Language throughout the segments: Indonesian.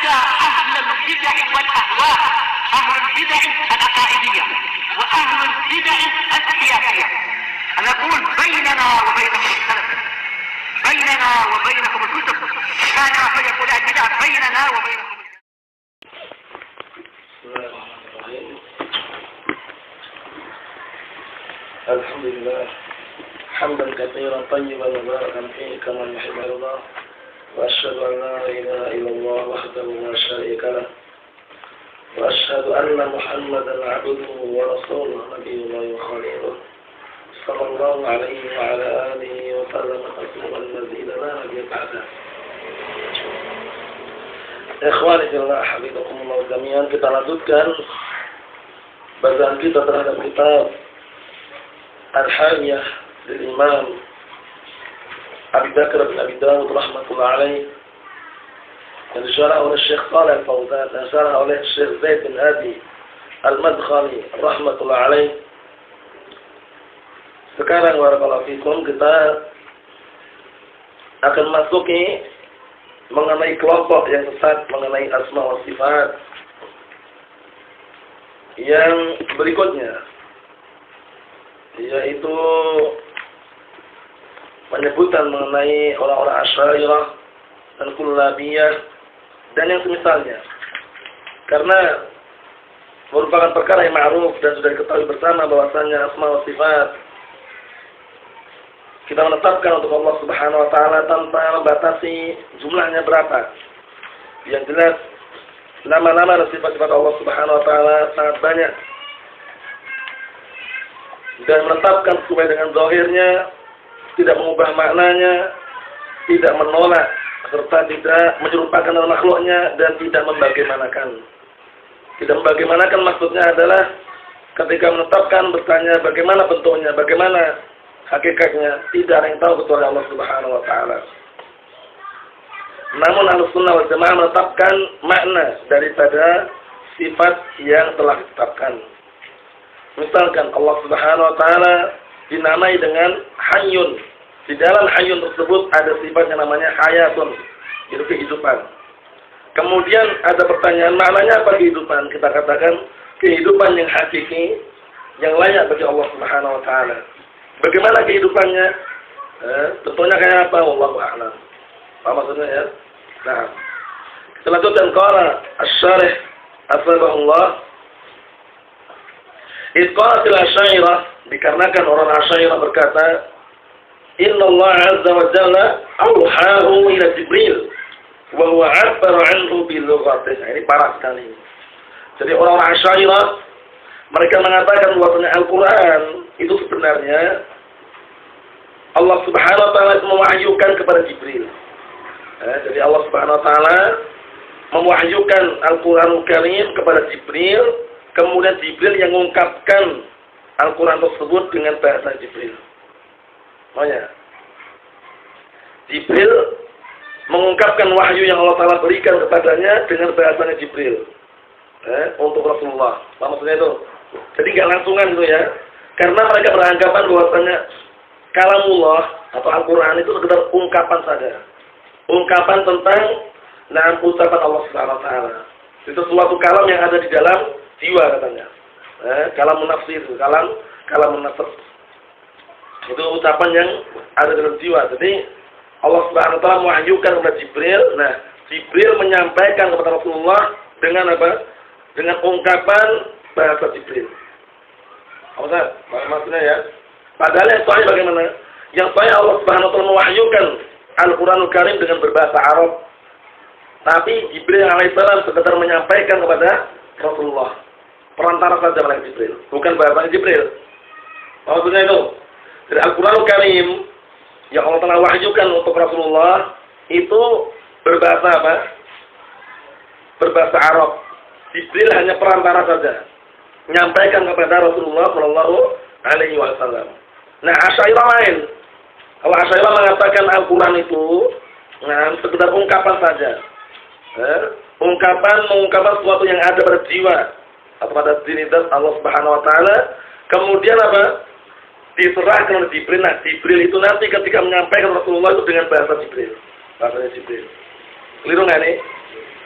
على أهل البدع والأهواء، أهل البدع العقائدية وأهل البدع السياسية. أنا أقول بيننا وبينكم السلف، بيننا وبينكم الكتب، كان فيقول البدع بيننا وبينكم. الحمد لله حمدا كثيرا طيبا مباركا فيه كما يحب الله، وأشهد أن لا إله إلا الله وحده لا شريك له، وأشهد أن محمدا عبده ورسوله نبي الله وخليله صلى الله عليه وعلى آله وسلم تسليما مزيدا لا نبي بعده. Ikhwani fillah, habibakumullah jami'an, kita lanjutkan bacaan kita terhadap kitab Al-Hawiyah dari Imam Abi Bakr bin Abi Dawud rahmatullah alaih, yang disyarah oleh Syekh Shalih Al-Fauzan dan disyarah oleh Syekh Zaid bin Hadi Al-Madkhali rahmatullah alaih. Sekarang barakallahu fikum, kita akan masuki mengenai kelompok yang sesat mengenai asma wa sifat yang berikutnya, yaitu penyebutan mengenai orang-orang Asy'ariyah dan Kullabiyah dan yang semisalnya, karena merupakan perkara yang ma'ruf dan sudah diketahui bersama bahwasanya asma wa sifat kita menetapkan untuk Allah Subhanahu wa taala tanpa membatasi jumlahnya berapa. Yang jelas nama-nama dan sifat-sifat Allah Subhanahu wa taala sangat banyak, dan menetapkan sesuai dengan zahirnya, tidak mengubah maknanya, tidak menolak serta tidak menyerupakan dengan makhluknya, dan tidak membagaimanakan. Tidak membagaimanakan maksudnya adalah ketika menetapkan bertanya bagaimana bentuknya, bagaimana hakikatnya, tidak ada yang tahu kecuali Allah Subhanahu wa taala. Namun Ahlussunnah wal Jamaah menetapkan makna daripada sifat yang telah ditetapkan. Misalkan Allah Subhanahu wa taala dinamai dengan Hayyun. Di dalam Hayyun tersebut ada sifat yang namanya Hayatun, yaitu kehidupan. Kemudian ada pertanyaan, maknanya apa kehidupan? Kita katakan kehidupan yang hakiki, yang layak bagi Allah Subhanahu wa taala. Bagaimana kehidupannya? Tentunya kayak apa? Wallahu a'lam. Apa maksudnya ya? Nah, kita lanjutkan. Qala Asy-Syarih Asbahullah, Itqalatil Asy'ariyah, dikarenakan orang Asy'ariyah berkata, Inna Allah Azza wa Jalla awhahu ila Jibril wa huwa 'abbara 'anhu bil lughati. Ini parah sekali. Jadi orang-orang Asy'ariyah mereka mengatakan bahwasanya Al-Quran itu sebenarnya Allah Subhanahu wa taala mewahyukan kepada Jibril. Jadi Allah Subhanahu wa taala mewahyukan Al-Qur'anul Karim kepada Jibril, kemudian Jibril yang mengungkapkan Al-Qur'an tersebut dengan bahasa Jibril. Makanya Jibril mengungkapkan wahyu yang Allah taala berikan kepadanya dengan bahasanya Jibril. Untuk Rasulullah. Apa maksudnya itu? Jadi nggak langsungan itu ya. Karena mereka beranggapan bahwasanya kalamullah atau Al-Qur'an itu sekedar ungkapan saja. Ungkapan tentang ucapan Allah Subhanahu wa taala. Itu suatu kalam yang ada di dalam jiwa katanya. Kalam nafsi itu, kalam nafs. Itu ucapan yang ada dalam jiwa. Jadi Allah Subhanahu wa taala mewahyukan kepada Jibril. Nah, Jibril menyampaikan kepada Rasulullah dengan apa? Dengan ungkapan bahasa Jibril. Apa maksudnya ya? Padahal yang sahih bagaimana? Yang sahih Allah Subhanahu wa taala mewahyukan Al-Qur'anul Karim dengan berbahasa Arab. Tapi Jibril alaihissalam sekedar menyampaikan kepada Rasulullah. Perantara saja oleh Jibril, bukan bahasa Jibril. Maksudnya itu, dari Al-Qur'anul Karim yang Allah telah wahyukan untuk Rasulullah itu berbahasa apa? Berbahasa Arab. Jibril hanya perantara saja, menyampaikan kepada Rasulullah Shallallahu Alaihi Wasallam. Nah, Asy'ariyah lain. Kalau Asy'ariyah mengatakan Al-Quran itu, sekedar ungkapan saja, mengungkapkan sesuatu yang ada pada jiwa atau pada diri Allah Subhanahu Wa Taala. Kemudian apa? Diserahkan oleh Jibril. Nah, Jibril itu nanti ketika menyampaikan Rasulullah itu dengan bahasa Jibril, bahasanya Jibril. Keliru nggak nih?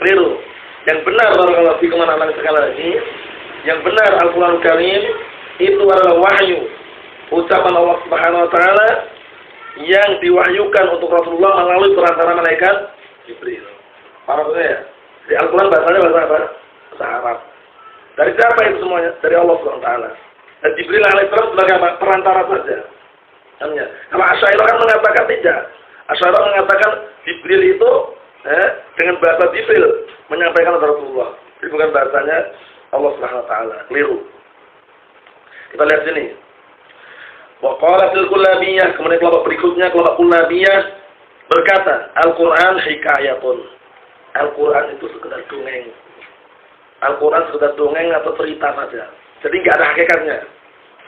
Keliru. Yang benar barakallahu fikum anak-anak sekali lagi, yang benar Al-Qur'an Karim itu adalah wahyu, ucapan Allah Subhanahu wa taala yang diwahyukan untuk Rasulullah melalui perantara malaikat Jibril. Paham ya? Di Al-Qur'an bahasanya bahasa apa? Bahasa Arab. Dari siapa itu semuanya? Dari Allah Subhanahu wa taala. Dan Jibril alaihissalam sebagai apa? Perantara saja. Namanya. Kalau Asy'ariyah kan mengatakan tidak. Asy'ariyah mengatakan Jibril itu dengan bahasa Jibril menyampaikan kepada Rasulullah. Jadi bukan bahasanya Allah Subhanahu wa taala. Keliru. Kita lihat sini. Wa qalatil kullabiyah, kemudian kelompok berikutnya kelompok kullabiyah berkata, Al-Qur'an hikayatun. Al-Qur'an itu sekedar dongeng. Al-Quran sekedar dongeng atau cerita saja. Jadi nggak ada hakikatnya.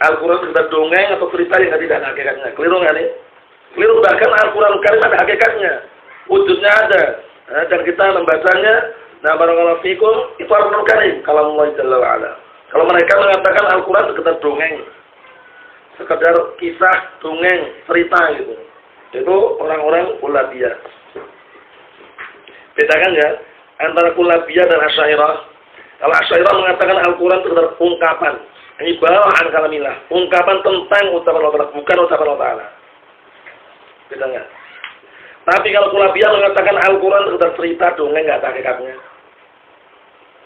Al-Quran sekedar dongeng atau cerita yang tidak ada hakikatnya. Keliru nggak nih? Keliru, bahkan Al-Quran Karim ada hakikatnya. Wujudnya ada. Dan kita membacanya, nah barakallahu fikum, itu Al-Quran Karim. Kalau Allah Jalla wa'ala. Kalau mereka mengatakan Al-Quran sekedar dongeng. Sekedar kisah, dongeng, cerita gitu. Itu orang-orang kullabiyah. Bedakan ya antara kullabiyah dan Asy'ariyah. Kalau Asy'ariyah mengatakan Al-Quran itu sekedar ungkapan, ini bawaan kalamillah, ungkapan tentang ucapan Allah Ta'ala, bukan ucapan Allah Ta'ala. Beda nggak? Tapi kalau kullabiyah mengatakan Al-Quran itu sekedar cerita, dongeng, nggak ada hakikatnya.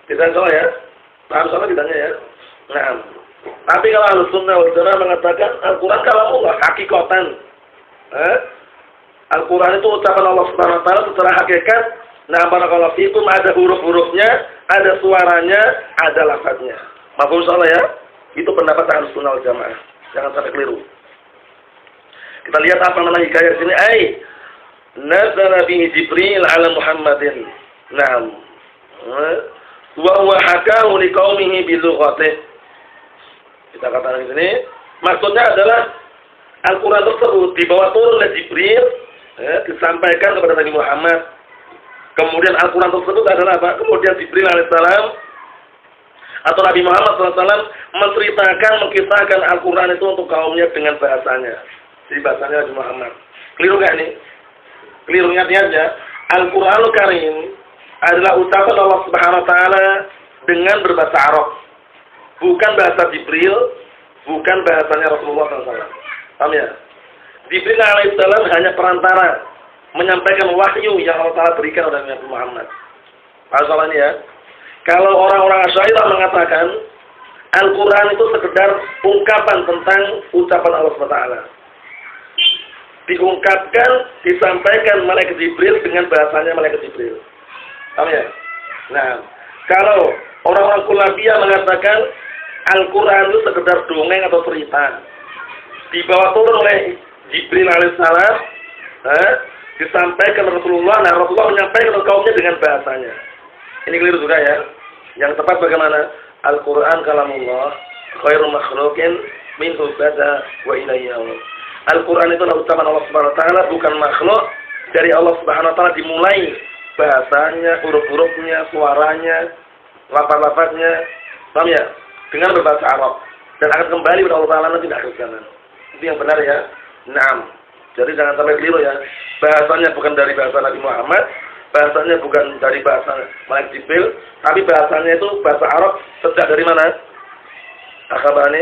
Beda soal ya? Paham soalnya bedanya ya? Nah, tapi kalau Ahlus Sunnah wal Jamaah mengatakan Al-Quran kalamullah, hakikatan. Al-Quran itu ucapan Allah Subhanahu wa taala secara hakikat. Nah, barakallahu fikum, ada huruf-hurufnya, ada suaranya, ada lafaznya. Mafhum soalnya ya? Itu pendapat Ahlus Sunnah wal Jamaah. Jangan sampai keliru. Kita lihat apa mana hikayat sini. Nazala bihi Jibril ala Muhammadin. Naam. Wa huwa hakahu liqaumihi bi lughatihi. Kita katakan di sini, maksudnya adalah Al-Quran tersebut dibawa turun oleh Jibril, disampaikan kepada Nabi Muhammad. Kemudian Al-Quran tersebut adalah apa? Kemudian Jibril alaihissalam atau Nabi Muhammad SAW menceritakan, mengkisahkan Al-Quran itu untuk kaumnya dengan bahasanya. Jadi bahasanya Nabi Muhammad. Keliru nggak nih? Keliru, ingat-ingatnya. Al-Quranul Karim adalah ucapan Allah Subhanahu wa taala dengan berbahasa Arab. Bukan bahasa Jibril, bukan bahasanya Rasulullah SAW. Paham ya? Jibril alaihissalam hanya perantara menyampaikan wahyu yang Allah Ta'ala berikan oleh Nabi Muhammad. Paham soal ini ya? Kalau orang-orang Asy'ariyah mengatakan Al-Quran itu sekedar ungkapan tentang ucapan Allah SWT. Diungkapkan, disampaikan malaikat Jibril dengan bahasanya malaikat Jibril. Paham ya? Nah, kalau orang-orang kullabiyah mengatakan Al-Quran itu sekedar dongeng atau cerita, dibawa turun oleh Jibril alaihissalam, disampaikan Rasulullah, nah Rasulullah menyampaikan ke kaumnya dengan bahasanya. Ini keliru juga ya. Yang tepat bagaimana? Al-Quran kalamullah, khairul makhluqin minhu bada wa ilayhi ya'ud. Al-Quran itu adalah ucapan Allah Subhanahu wa taala, bukan makhluk. Dari Allah Subhanahu wa taala dimulai bahasanya, huruf-hurufnya, suaranya, lafaz-lafaznya, paham ya? Dengan berbahasa Arab, dan akan kembali kepada Allah Ta'ala nanti di akhir zaman. Itu yang benar ya. Naam. Jadi jangan sampai keliru ya. Bahasanya bukan dari bahasa Nabi Muhammad, bahasanya bukan dari bahasa malaikat Jibril, tapi bahasanya itu bahasa Arab. Sejak dari mana? Akhbarani.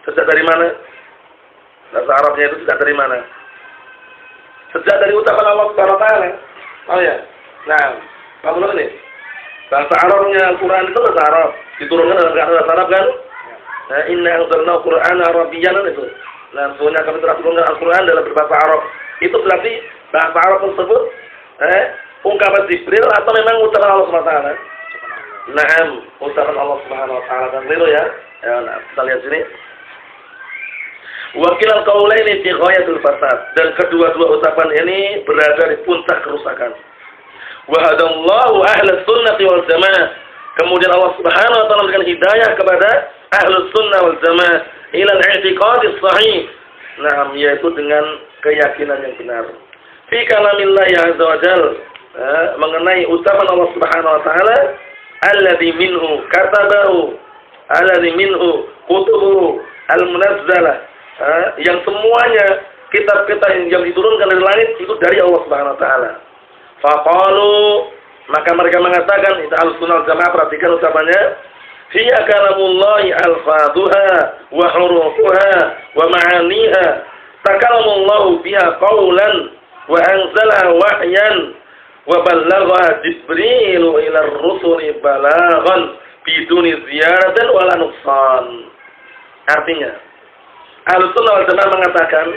Sejak dari mana? Bahasa Arabnya itu sejak dari mana? Sejak dari ucapan Allah Subhanahu wa taala. Oh ya. Nah, kamu lihat nih. Bahasa Arabnya Al-Quran itu bahasa Arab. Diturunkan dalam bahasa Arab kan? Nah, inna anzalna Qur'ana Arabiyyan itu. Nah, sebenarnya kami telah turunkan Al-Quran dalam berbahasa Arab. Itu berarti bahasa Arab tersebut ungkapan Jibril atau memang ucapan Allah Subhanahu wa taala? Naam, ucapan Allah Subhanahu wa taala. Kan keliru ya? Ya, nah, kita lihat sini. Wakil al-qaulaini fi ghayatul fasad, dan kedua-dua ucapan ini berada di puncak kerusakan. Wa hadallahu ahlus sunnati wal jamaah. Kemudian Allah Subhanahu wa taala memberikan hidayah kepada ahlus sunnah wal jamaah ila al-i'tiqadis sahih. Nah, yaitu dengan keyakinan yang benar. Fi kalamillah azza wa jalla, mengenai ucapan Allah Subhanahu wa taala, alladzi minhu katabahu, alladzi minhu kutubuhu al-munazzalah. Yang semuanya kitab-kitab yang diturunkan dari langit itu dari Allah Subhanahu wa taala. Faqalu, Maka mereka mengatakan, itu Ahlussunnah wal Jamaah, perhatikan ucapannya, hiya kalamullahi alfaduha wa hurufuha wa ma'aniha takalamullahu biha qawlan wa anzala wahyan wa ballagha Jibrilu ila ar-rusuli balaghan biduni ziyaratin wala nuqsan. Artinya, Ahlussunnah wal Jamaah mengatakan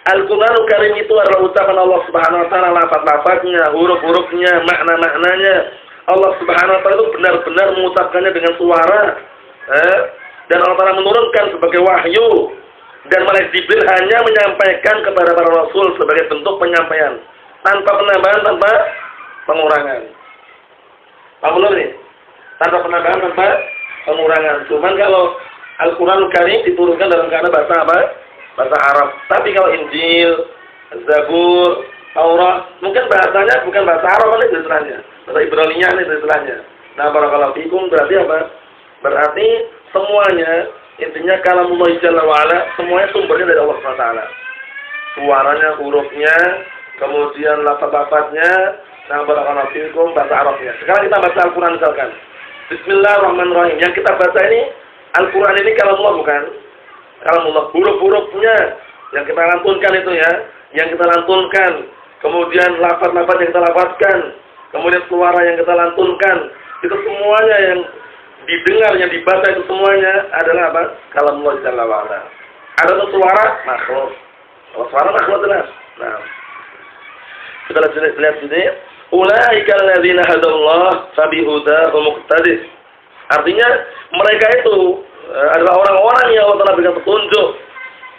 Al-Qur'anul Karim itu adalah ucapan Allah Subhanahu wa taala, lafaz-lafaznya, huruf-hurufnya, makna-maknanya. Allah Subhanahu wa taala itu benar-benar mengucapkannya dengan suara. Dan Allah Taala menurunkan sebagai wahyu, dan malaikat Jibril hanya menyampaikan kepada para rasul sebagai bentuk penyampaian, tanpa penambahan, tanpa pengurangan. Paham belum nih? Tanpa penambahan, tanpa pengurangan. Cuman kalau Al-Qur'anul Karim diturunkan dalam keadaan bahasa apa? Bahasa Arab. Tapi kalau Injil, Zabur, Taurat, mungkin bahasanya bukan bahasa Arab ini istilahnya. Bahasa Ibrani ini istilahnya. Nah, barakallahu fikum, berarti apa? Berarti semuanya, intinya kalamullah jalla wa ala, semuanya sumbernya dari Allah Subhanahu wa taala. Suaranya, hurufnya, kemudian lafaz-lafaznya, nah barakallahu fikum, bahasa Arabnya. Sekarang kita baca Al-Qur'an misalkan. Bismillahirrahmanirrahim. Yang kita baca ini Al-Qur'an ini kalamullah bukan? Kalamullah, huruf-hurufnya yang kita lantunkan itu ya, yang kita lantunkan, kemudian lafaz-lafaz yang kita lafazkan, kemudian suara yang kita lantunkan, itu semuanya yang didengar, yang dibaca itu semuanya adalah apa? Kalamullah jalla wa ala. Ada tuh suara makhluk. Kalau suara makhluk jelas. Nah, kita lihat sini. Ulaika alladzina hadallah fabihudahu muqtadis. Artinya mereka itu adalah orang-orang yang Allah Taala berikan petunjuk,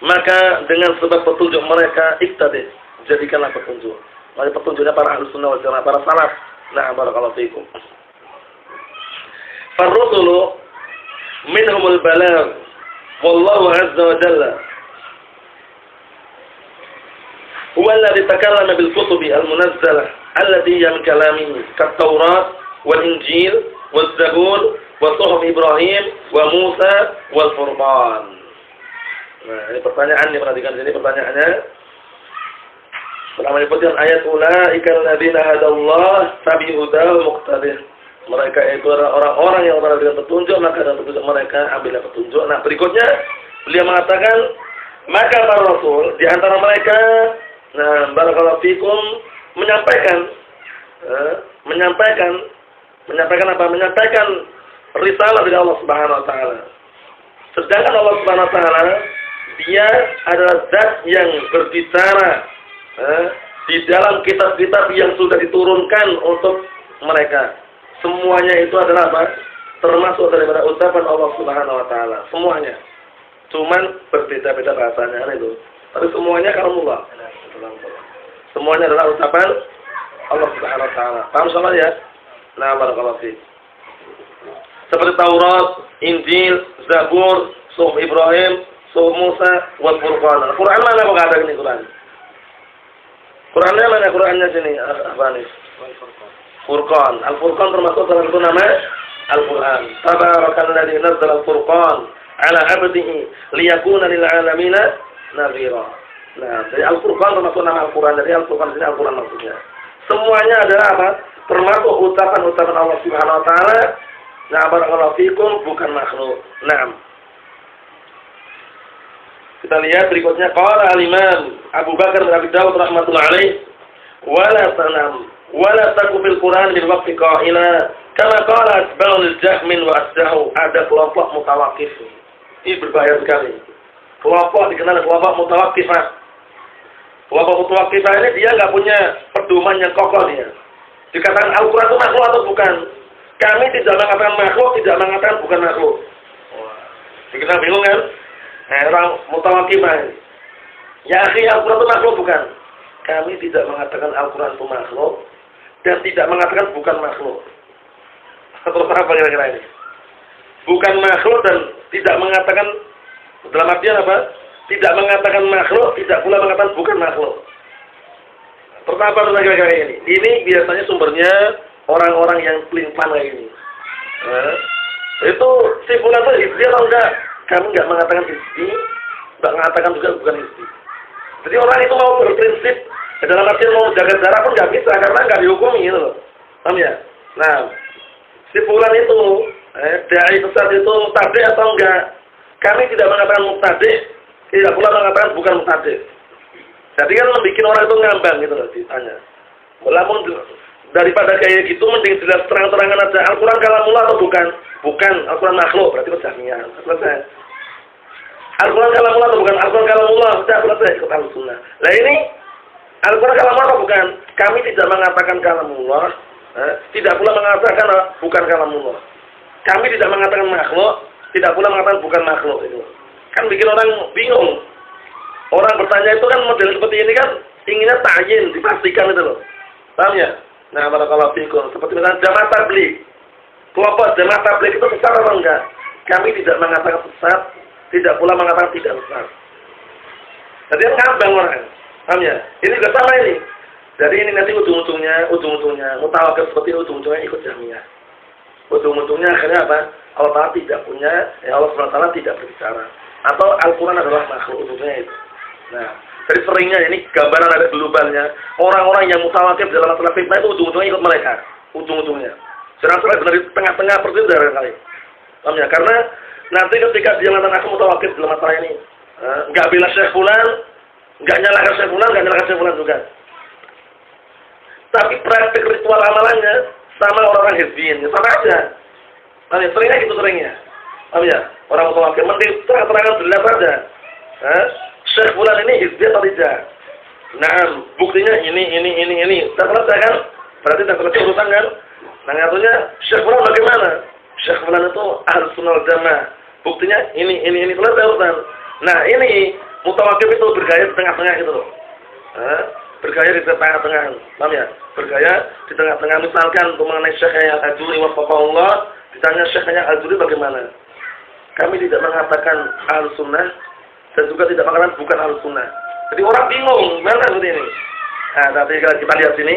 maka dengan sebab petunjuk mereka iktadis, jadikanlah petunjuk. Maka petunjuknya para Ahlussunnah wal Jamaah, para salaf. Nah, barakallahu fiikum. Ar-rusulu minhumul balagh wallahu azza wa jalla huwa alladhi takallama bil kutubi al-munazzalah allati hiya min kalamihi kat-Taurat wal Injil wal Zabur wa Suhuf Ibrahim wa Musa wal Furqan. Nah, ini pertanyaan, perhatikan sini pertanyaannya. Pertama disebutkan ayat ulaika alladzina hadallah fabihudahu muqtadis. Mereka itu adalah orang-orang yang Allah berikan petunjuk, maka dengan petunjuk mereka ambillah petunjuk. Nah, berikutnya beliau mengatakan, maka para rasul di antara mereka, nah barakallahu fikum, menyampaikan apa? Menyampaikan risalah dari Allah Subhanahu wa taala. Sedangkan Allah Subhanahu wa taala dia adalah zat yang berbicara di dalam kitab-kitab yang sudah diturunkan untuk mereka. Semuanya itu adalah apa? Termasuk daripada ucapan Allah Subhanahu wa taala. Semuanya. Cuman berbeda-beda bahasanya itu. Tapi semuanya kalamullah. Semuanya adalah ucapan Allah Subhanahu wa taala. Paham soalnya ya? Nah, barakallahu fiik. Seperti Taurat, Injil, Zabur, Suhuf Ibrahim, Suhuf Musa, wal Furqan. Al-Qur'an mana kok ada ini Quran? Qurannya mana? Qurannya sini, Afanis. Furqan. Al-Furqan termasuk dalam itu nama Al-Quran. Tabarakalladzi nazzala al-Furqan ala 'abdihi liyakuna lil 'alamina nadhira. Nah, dari Al-Furqan termasuk nama Al-Quran. Dari Al-Furqan ini Al-Quran maksudnya. Semuanya adalah apa? Termasuk ucapan-ucapan Allah Subhanahu wa taala. Nah, barakallahu fikum, bukan makhluk. Naam. Kita lihat berikutnya qala al-Imam Abu Bakar bin Abi Dawud rahimatullah alaih, wala tanam wala taku fil Quran bil waqti qaila kama qala asba'ul jahmin wa asdahu. Ada kelompok mutawakif. Ini berbahaya sekali. Kelompok dikenal kelompok mutawakifah. Kelompok mutawakifah ini dia nggak punya pedoman yang kokoh dia. Dikatakan Al-Quran itu makhluk atau bukan? Kami tidak mengatakan makhluk, tidak mengatakan bukan makhluk. Dikenal bingung kan? Orang mutawakifah ini. Ya akhi, Al-Quran itu makhluk bukan? Kami tidak mengatakan Al-Quran itu makhluk dan tidak mengatakan bukan makhluk. Terus apa kira-kira ini? Bukan makhluk dan tidak mengatakan, dalam artian apa? Tidak mengatakan makhluk, tidak pula mengatakan bukan makhluk. Terus apa kira-kira ini? Ini biasanya sumbernya orang-orang yang pelin-pelan kayak ini. Itu si fulan itu istri atau enggak? Kami enggak mengatakan istri, enggak mengatakan juga bukan istri. Jadi orang itu mau berprinsip dalam artian mau jaga jarak pun nggak bisa karena nggak dihukumi gitu loh. Paham ya? Nah, si fulan itu, dai sesat itu mubtadi' atau enggak? Kami tidak mengatakan mubtadi', tidak pula mengatakan bukan mubtadi'. Jadi kan membuat orang itu ngambang gitu loh ditanya. Namun daripada kayak gitu mending jelas terang-terangan aja. Al-Quran kalamullah atau bukan? Bukan. Al-Quran makhluk, berarti Jahmiyah. Selesai. Al-Quran kalamullah atau bukan? Al-Quran kalamullah, sudah selesai, ikut Ahlussunnah. Lah ini Al-Quran kalamullah atau bukan? Kami tidak mengatakan kalamullah, tidak pula mengatakan bukan kalamullah. Kami tidak mengatakan makhluk, tidak pula mengatakan bukan makhluk itu. Kan bikin orang bingung. Orang bertanya itu kan model seperti ini kan inginnya ta'yin, dipastikan itu loh. Paham ya? Nah, barakallahu fikum. Seperti misalnya jamaah tabligh. Kelompok jamaah tabligh itu sesat atau enggak? Kami tidak mengatakan sesat, tidak pula mengatakan tidak sesat. Jadi ngambang orang. Paham ya? Ini juga sama ini. Jadi ini nanti ujung-ujungnya mutawakil seperti ini, ujung-ujungnya ikut Jahmiyah. Ujung-ujungnya akhirnya apa? Allah Ta'ala tidak punya, Allah SWT tidak berbicara. Atau Al-Quran adalah makhluk, ujungnya itu. Nah, dari seringnya ini gambaran ada globalnya. Orang-orang yang mutawakil dalam masalah fitnah itu ujung-ujungnya ikut mereka. Ujung-ujungnya. Sedangkan benar di tengah-tengah seperti itu kali. Paham ya? Karena nanti ketika dia mengatakan aku mutawakil dalam masalah ini, enggak bela Syekh Fulan, enggak nyalahkan Syekh Fulan, enggak nyalahkan Syekh Fulan juga. Tapi praktik ritual amalannya sama orang-orang hizbiyin, sama aja. Paham ya? Seringnya gitu seringnya. Paham ya? Orang mutawakil mending terang-terangan jelas saja. Syekh Fulan ini hizbi atau tidak? Nah, buktinya ini. Sudah selesai kan? Berarti sudah selesai urusan kan? Nah, katanya Syekh Fulan bagaimana? Syekh Fulan itu Ahlussunnah wal Jamaah. Buktinya ini selesai urusan. Nah, ini mutawakil itu bergaya di tengah-tengah itu loh. Bergaya di tengah-tengah. Paham ya? Bergaya di tengah-tengah. Misalkan untuk mengenai Syekh Al-Ajuri wafaqahullah, ditanya Syekh Al-Ajuri bagaimana? Kami tidak mengatakan Ahlussunnah dan juga tidak mengatakan bukan Ahlussunnah. Jadi orang bingung, gimana seperti ini? Nah, tapi kita lihat sini.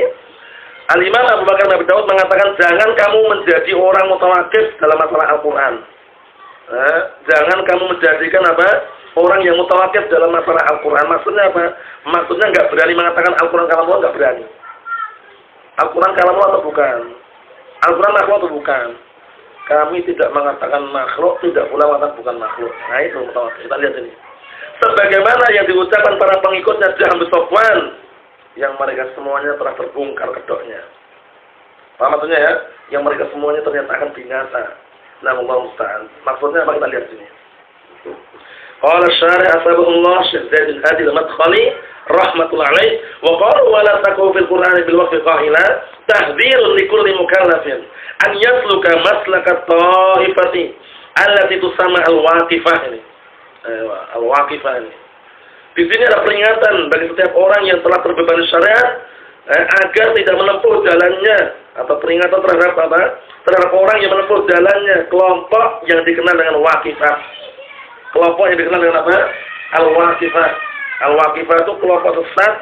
Al-Imam Abu Bakar Nabi Dawud mengatakan jangan kamu menjadi orang mutawakif dalam masalah Al-Quran. Jangan kamu menjadikan apa? Orang yang mutawakif dalam masalah Al-Quran. Maksudnya apa? Maksudnya nggak berani mengatakan Al-Quran kalamullah, nggak berani. Al-Quran kalamullah atau bukan? Al-Quran makhluk atau bukan? Kami tidak mengatakan makhluk, tidak pula mengatakan bukan makhluk. Nah itu mutawakif. Kita lihat ini. Sebagaimana yang diucapkan para pengikutnya Jahm bin Safwan, yang mereka semuanya telah terbongkar kedoknya. Paham maksudnya ya? Yang mereka semuanya ternyata akan binasa. Nah, Allah musta'an. Maksudnya apa kita lihat sini? Qala syari' asbabullah Syekh Zaid bin Hadi al-Madkhali rahmatullah alaih wa qalu wa la taqu fil Qur'an bil waqfi qahila tahdhirun li kulli mukallafin an yasluka maslaka ta'ifati allati tusamma al-waqifah ini. Al-waqifah ini. Di sini ada peringatan bagi setiap orang yang telah terbebani syariat agar tidak menempuh jalannya, atau peringatan terhadap apa? Terhadap orang yang menempuh jalannya kelompok yang dikenal dengan waqifah. Kelompok yang dikenal dengan apa? Al-waqifah. Al-waqifah itu kelompok sesat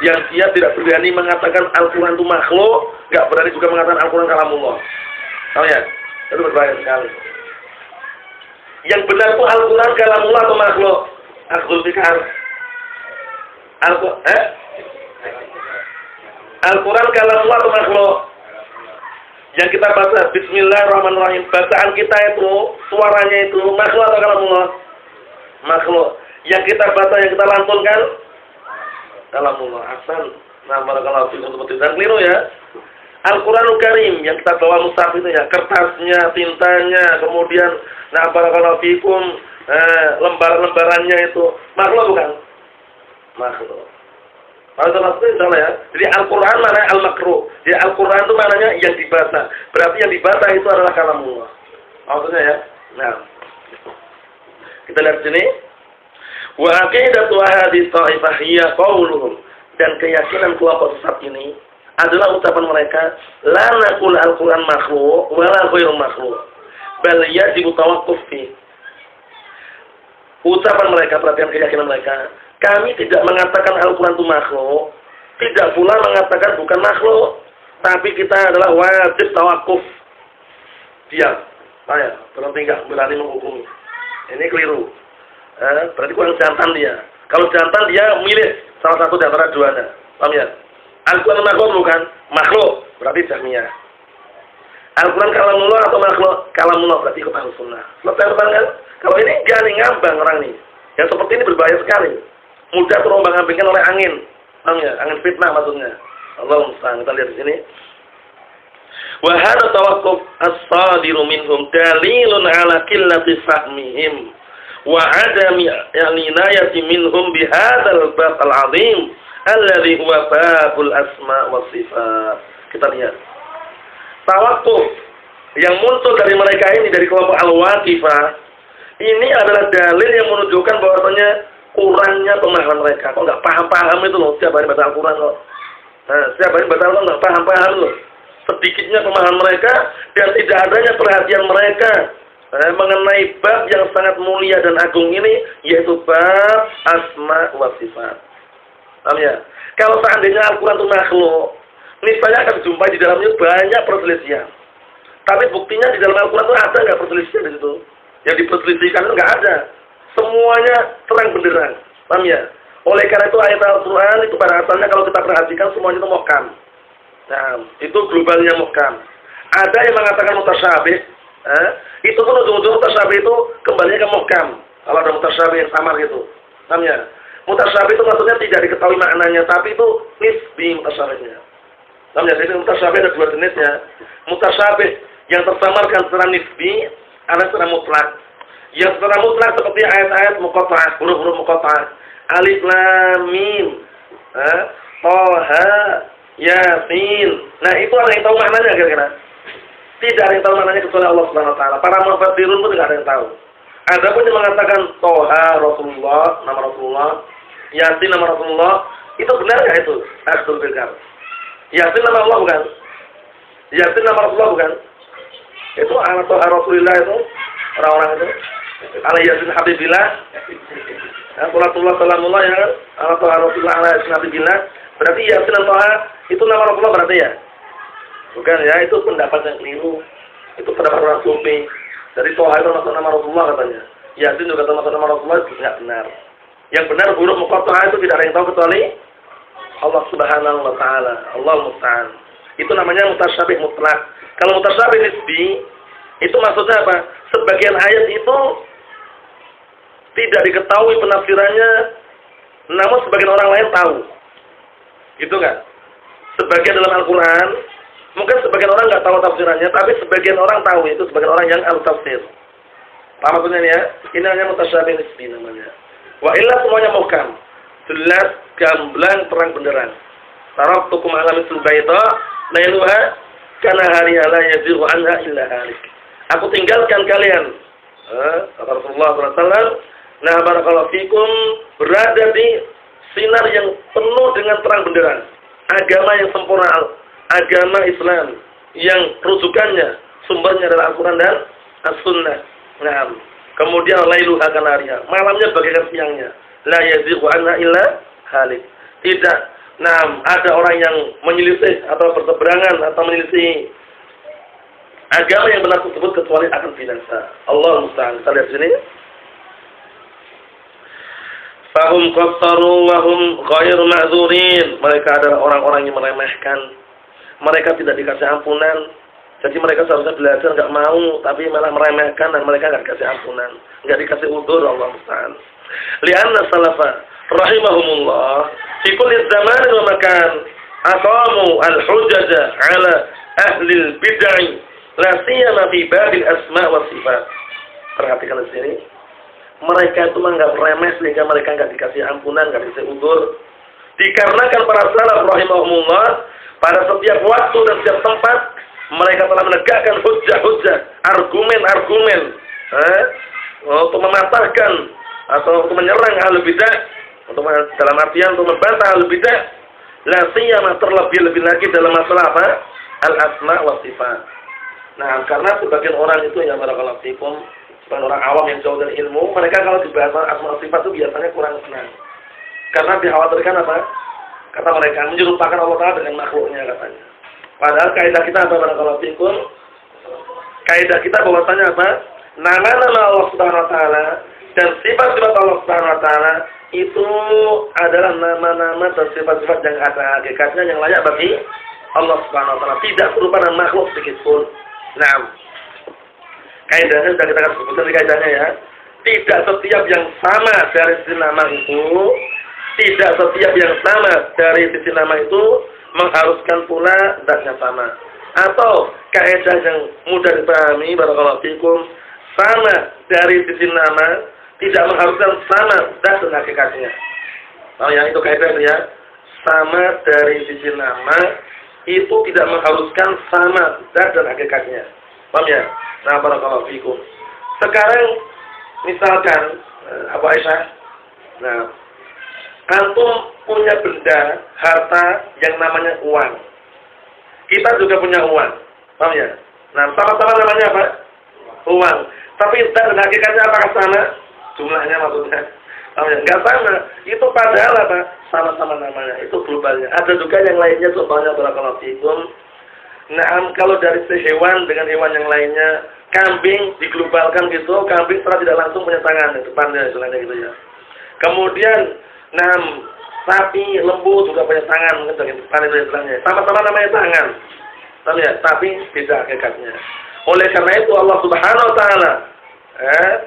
yang dia tidak berani mengatakan Al-Quran itu makhluk, nggak berani juga mengatakan Al-Quran kalamullah. Tahu ya? Itu berbahaya sekali. Yang benar itu Al-Quran kalamullah atau makhluk? Al-Quran kalamullah atau makhluk? Yang kita baca Bismillahirrahmanirrahim, bacaan kita itu, suaranya itu makhluk atau kalamullah? Makhluk. Yang kita baca, yang kita lantunkan kalamullah. Ahsan. Nah, barakallahu fikum seperti itu. Dan keliru ya. Al-Quranul Karim yang kita bawa mushaf itu ya, kertasnya, tintanya, kemudian barakallahu fikum lembaran-lembarannya itu makhluk bukan? Makhluk. Maksudnya salah ya. Jadi Al-Quran maknanya al-makruh. Jadi Al-Quran itu maknanya yang dibaca. Berarti yang dibaca itu adalah kalamullah. Maksudnya ya. Nah, kita lihat sini. Wa aqidatu hadhihi ta'ifah hiya qauluhum, dan keyakinan kelompok sesat ini adalah ucapan mereka la naqul al-Quran makhluk wa la ghairu makhluk bal yajibu tawaqquf fi. Ucapan mereka, perhatian keyakinan mereka, kami tidak mengatakan Al-Quran itu makhluk, tidak pula mengatakan bukan makhluk, tapi kita adalah wajib tawakuf. Diam. Saya berhenti, enggak berani menghukumi. Ini keliru. Berarti kurang jantan dia. Kalau jantan dia milih salah satu di antara duanya. Paham ya? Al-Quran makhluk bukan? Makhluk. berarti Jahmiyah. Al-Quran kalamullah atau makhluk kalamullah berarti ikut Ahlussunnah. Selesai kan? Kalau ini enggak nih, ngambang orang nih. Yang seperti ini berbahaya sekali. Mudah terombang-ambingkan oleh angin. Paham ya? Angin fitnah maksudnya. Allahumma musta'an. Kita lihat di sini. Wa hadha tawaqquf as-sadiru minhum dalilun ala qillati fahmihim wa adami al-inayati minhum bihadzal bab al-'azim alladhi huwa babul asma' was sifat. Kita lihat. Tawakkuf yang muncul dari mereka ini, dari kelompok al-Waqifah, ini adalah dalil yang menunjukkan bahwasanya kurangnya pemahaman mereka. Kok nggak paham-paham itu loh, setiap hari baca Al-Quran kok. Nah, setiap hari baca Al-Quran nggak paham-paham loh. Sedikitnya pemahaman mereka dan tidak adanya perhatian mereka mengenai bab yang sangat mulia dan agung ini, yaitu bab asma wa sifat. Paham ya? Kalau seandainya Al-Quran itu makhluk, niscaya akan dijumpai di dalamnya banyak perselisihan. Tapi buktinya di dalam Al-Quran itu ada nggak perselisihan di situ? Yang diperselisihkan itu nggak ada. Semuanya terang benderang. Paham ya? Oleh karena itu ayat Al-Quran itu pada asalnya kalau kita perhatikan semuanya itu muhkam. Nah, itu globalnya muhkam. Ada yang mengatakan mutasyabih. Itu pun ujung-ujung mutasyabih itu kembalinya ke muhkam. Kalau ada mutasyabih yang samar gitu. Paham ya? Mutasyabih itu maksudnya tidak diketahui maknanya, tapi itu nisbi mutasyabihnya. Paham ya? Jadi mutasyabih ada dua jenisnya. Mutasyabih yang tersamarkan secara nisbi, ada secara mutlak. Yang secara mutlak seperti ayat-ayat muqatta'ah, huruf-huruf muqatta'ah. Alif lam mim. Thaha, Yasin. Nah, itu ada yang tahu maknanya kira-kira? Tidak ada yang tahu maknanya kecuali Allah Subhanahu wa taala. Para mufassirun pun tidak ada yang tahu. Ada pun yang mengatakan Thaha Rasulullah, nama Rasulullah, Yasin nama Rasulullah, itu benar enggak itu? Akhul bilkar. Yasin nama Allah bukan? Yasin nama Rasulullah bukan? Itu anak Thaha Rasulullah itu orang-orang itu. Ala Yasin Habibillah. Rasulullah sallallahu ya kan? Anak Thaha Rasulullah ala Yasin Habibillah. Berarti Yasin dan Thaha itu nama Rasulullah berarti ya? Bukan ya, itu pendapat yang keliru. Itu pendapat orang sufi. Jadi Thaha itu termasuk nama Rasulullah katanya. Yasin juga termasuk nama Rasulullah, itu tidak benar. Yang benar huruf muqatta'ah itu tidak ada yang tahu kecuali Allah Subhanahu wa taala. Allah musta'an. Itu namanya mutasyabih mutlak. Kalau mutasyabih nisbi, itu maksudnya apa? Sebagian ayat itu tidak diketahui penafsirannya, namun sebagian orang lain tahu. Gitu kan? Sebagian dalam Al-Quran, mungkin sebagian orang nggak tahu tafsirannya, tapi sebagian orang tahu, itu sebagian orang yang al-tafsir. Paham maksudnya ini ya? Ini hanya mutasyabih nisbi namanya. Wa illa semuanya muhkam. Jelas, gamblang, terang benderang. Taraktukum ala mithl baita, lailuha kana hariha la yazighu anha illa halik. Aku tinggalkan kalian. Kata Rasulullah SAW, nah barakallahu fikum, berada di sinar yang penuh dengan terang benderang. Agama yang sempurna, agama Islam yang rujukannya, sumbernya adalah Al-Quran dan As-Sunnah. Nah, kemudian lailuha kana hariha, malamnya bagaikan siangnya. La yazighu anha illa halik. Tidak, ada orang yang menyelisih atau berseberangan atau menyelisih agama yang benar tersebut kecuali akan binasa. Allah musta'an. Kita lihat sini. Fahum qassaru wa hum ghairu ma'dzurin. Mereka adalah orang-orang yang meremehkan. Mereka tidak dikasih ampunan. Jadi mereka seharusnya belajar enggak mau, tapi malah meremehkan dan mereka enggak dikasih ampunan, enggak dikasih udzur. Allah musta'an. Li'anna salafa rahimahumullah fi kulli zaman wa makan aqamu al-hujaja 'ala ahli al-bid'ah la siyama fi babil asma' wa sifat. Perhatikan di sini. Mereka itu menganggap remeh sehingga mereka enggak dikasih ampunan, enggak dikasih udzur. Dikarenakan para salaf rahimahumullah pada setiap waktu dan setiap tempat mereka telah menegakkan hujjah-hujjah, argumen-argumen untuk mematahkan atau untuk menyerang ahli bidah, untuk dalam artian untuk membantah ahli bidah, la siyama terlebih-lebih lagi dalam masalah apa? Al-asma wa sifat. Nah, karena sebagian orang itu yang barakallahu fikum, sebagian orang awam yang jauh dari ilmu, mereka kalau dibahas asma wa sifat itu biasanya kurang senang. Karena dikhawatirkan apa? Kata mereka menyerupakan Allah Ta'ala dengan makhluknya katanya. Padahal kaidah kita apa barakallahu fikum? Kaidah kita bahwasanya apa? Nama-nama Allah Subhanahu wa taala dan sifat-sifat Allah Subhanahu wa taala itu adalah nama-nama dan sifat-sifat yang ada hakikatnya yang layak bagi Allah Subhanahu wa taala tidak serupa dengan makhluk sedikit pun. Nah, kaidahnya sudah kita akan sebutkan di kaidahnya ya. Tidak setiap yang sama dari sisi nama itu, tidak setiap yang sama dari sisi nama itu mengharuskan pula zatnya sama. Atau kaidah yang mudah dipahami, barakallahu fikum, sama dari sisi nama tidak mengharuskan sama zat dan hakikatnya. Oh ya, itu kaidah ya. Sama dari sisi nama itu tidak mengharuskan sama zat dan hakikatnya. Paham ya? Nah, barakallahu fikum. Sekarang misalkan Abu Aisyah, nah, antum punya benda, harta yang namanya uang. Kita juga punya uang. Paham ya? Nah, sama-sama namanya apa? Uang. Tapi zat dan hakikatnya apakah sama? Jumlahnya maksudnya. Paham ya? Enggak sama. Itu padahal apa? Sama-sama namanya. Itu globalnya. Ada juga yang lainnya, contohnya barakallahu fikum. Nah, kalau dari hewan dengan hewan yang lainnya, kambing diglobalkan gitu, kambing secara tidak langsung punya tangan di depannya, istilahnya gitu ya. Kemudian, sapi, lembu juga punya tangan, mungkin di depan itu istilahnya. Sama-sama namanya tangan, paham ya? Tapi beda hakikatnya. Oleh karena itu Allah Subhanahu Wa Taala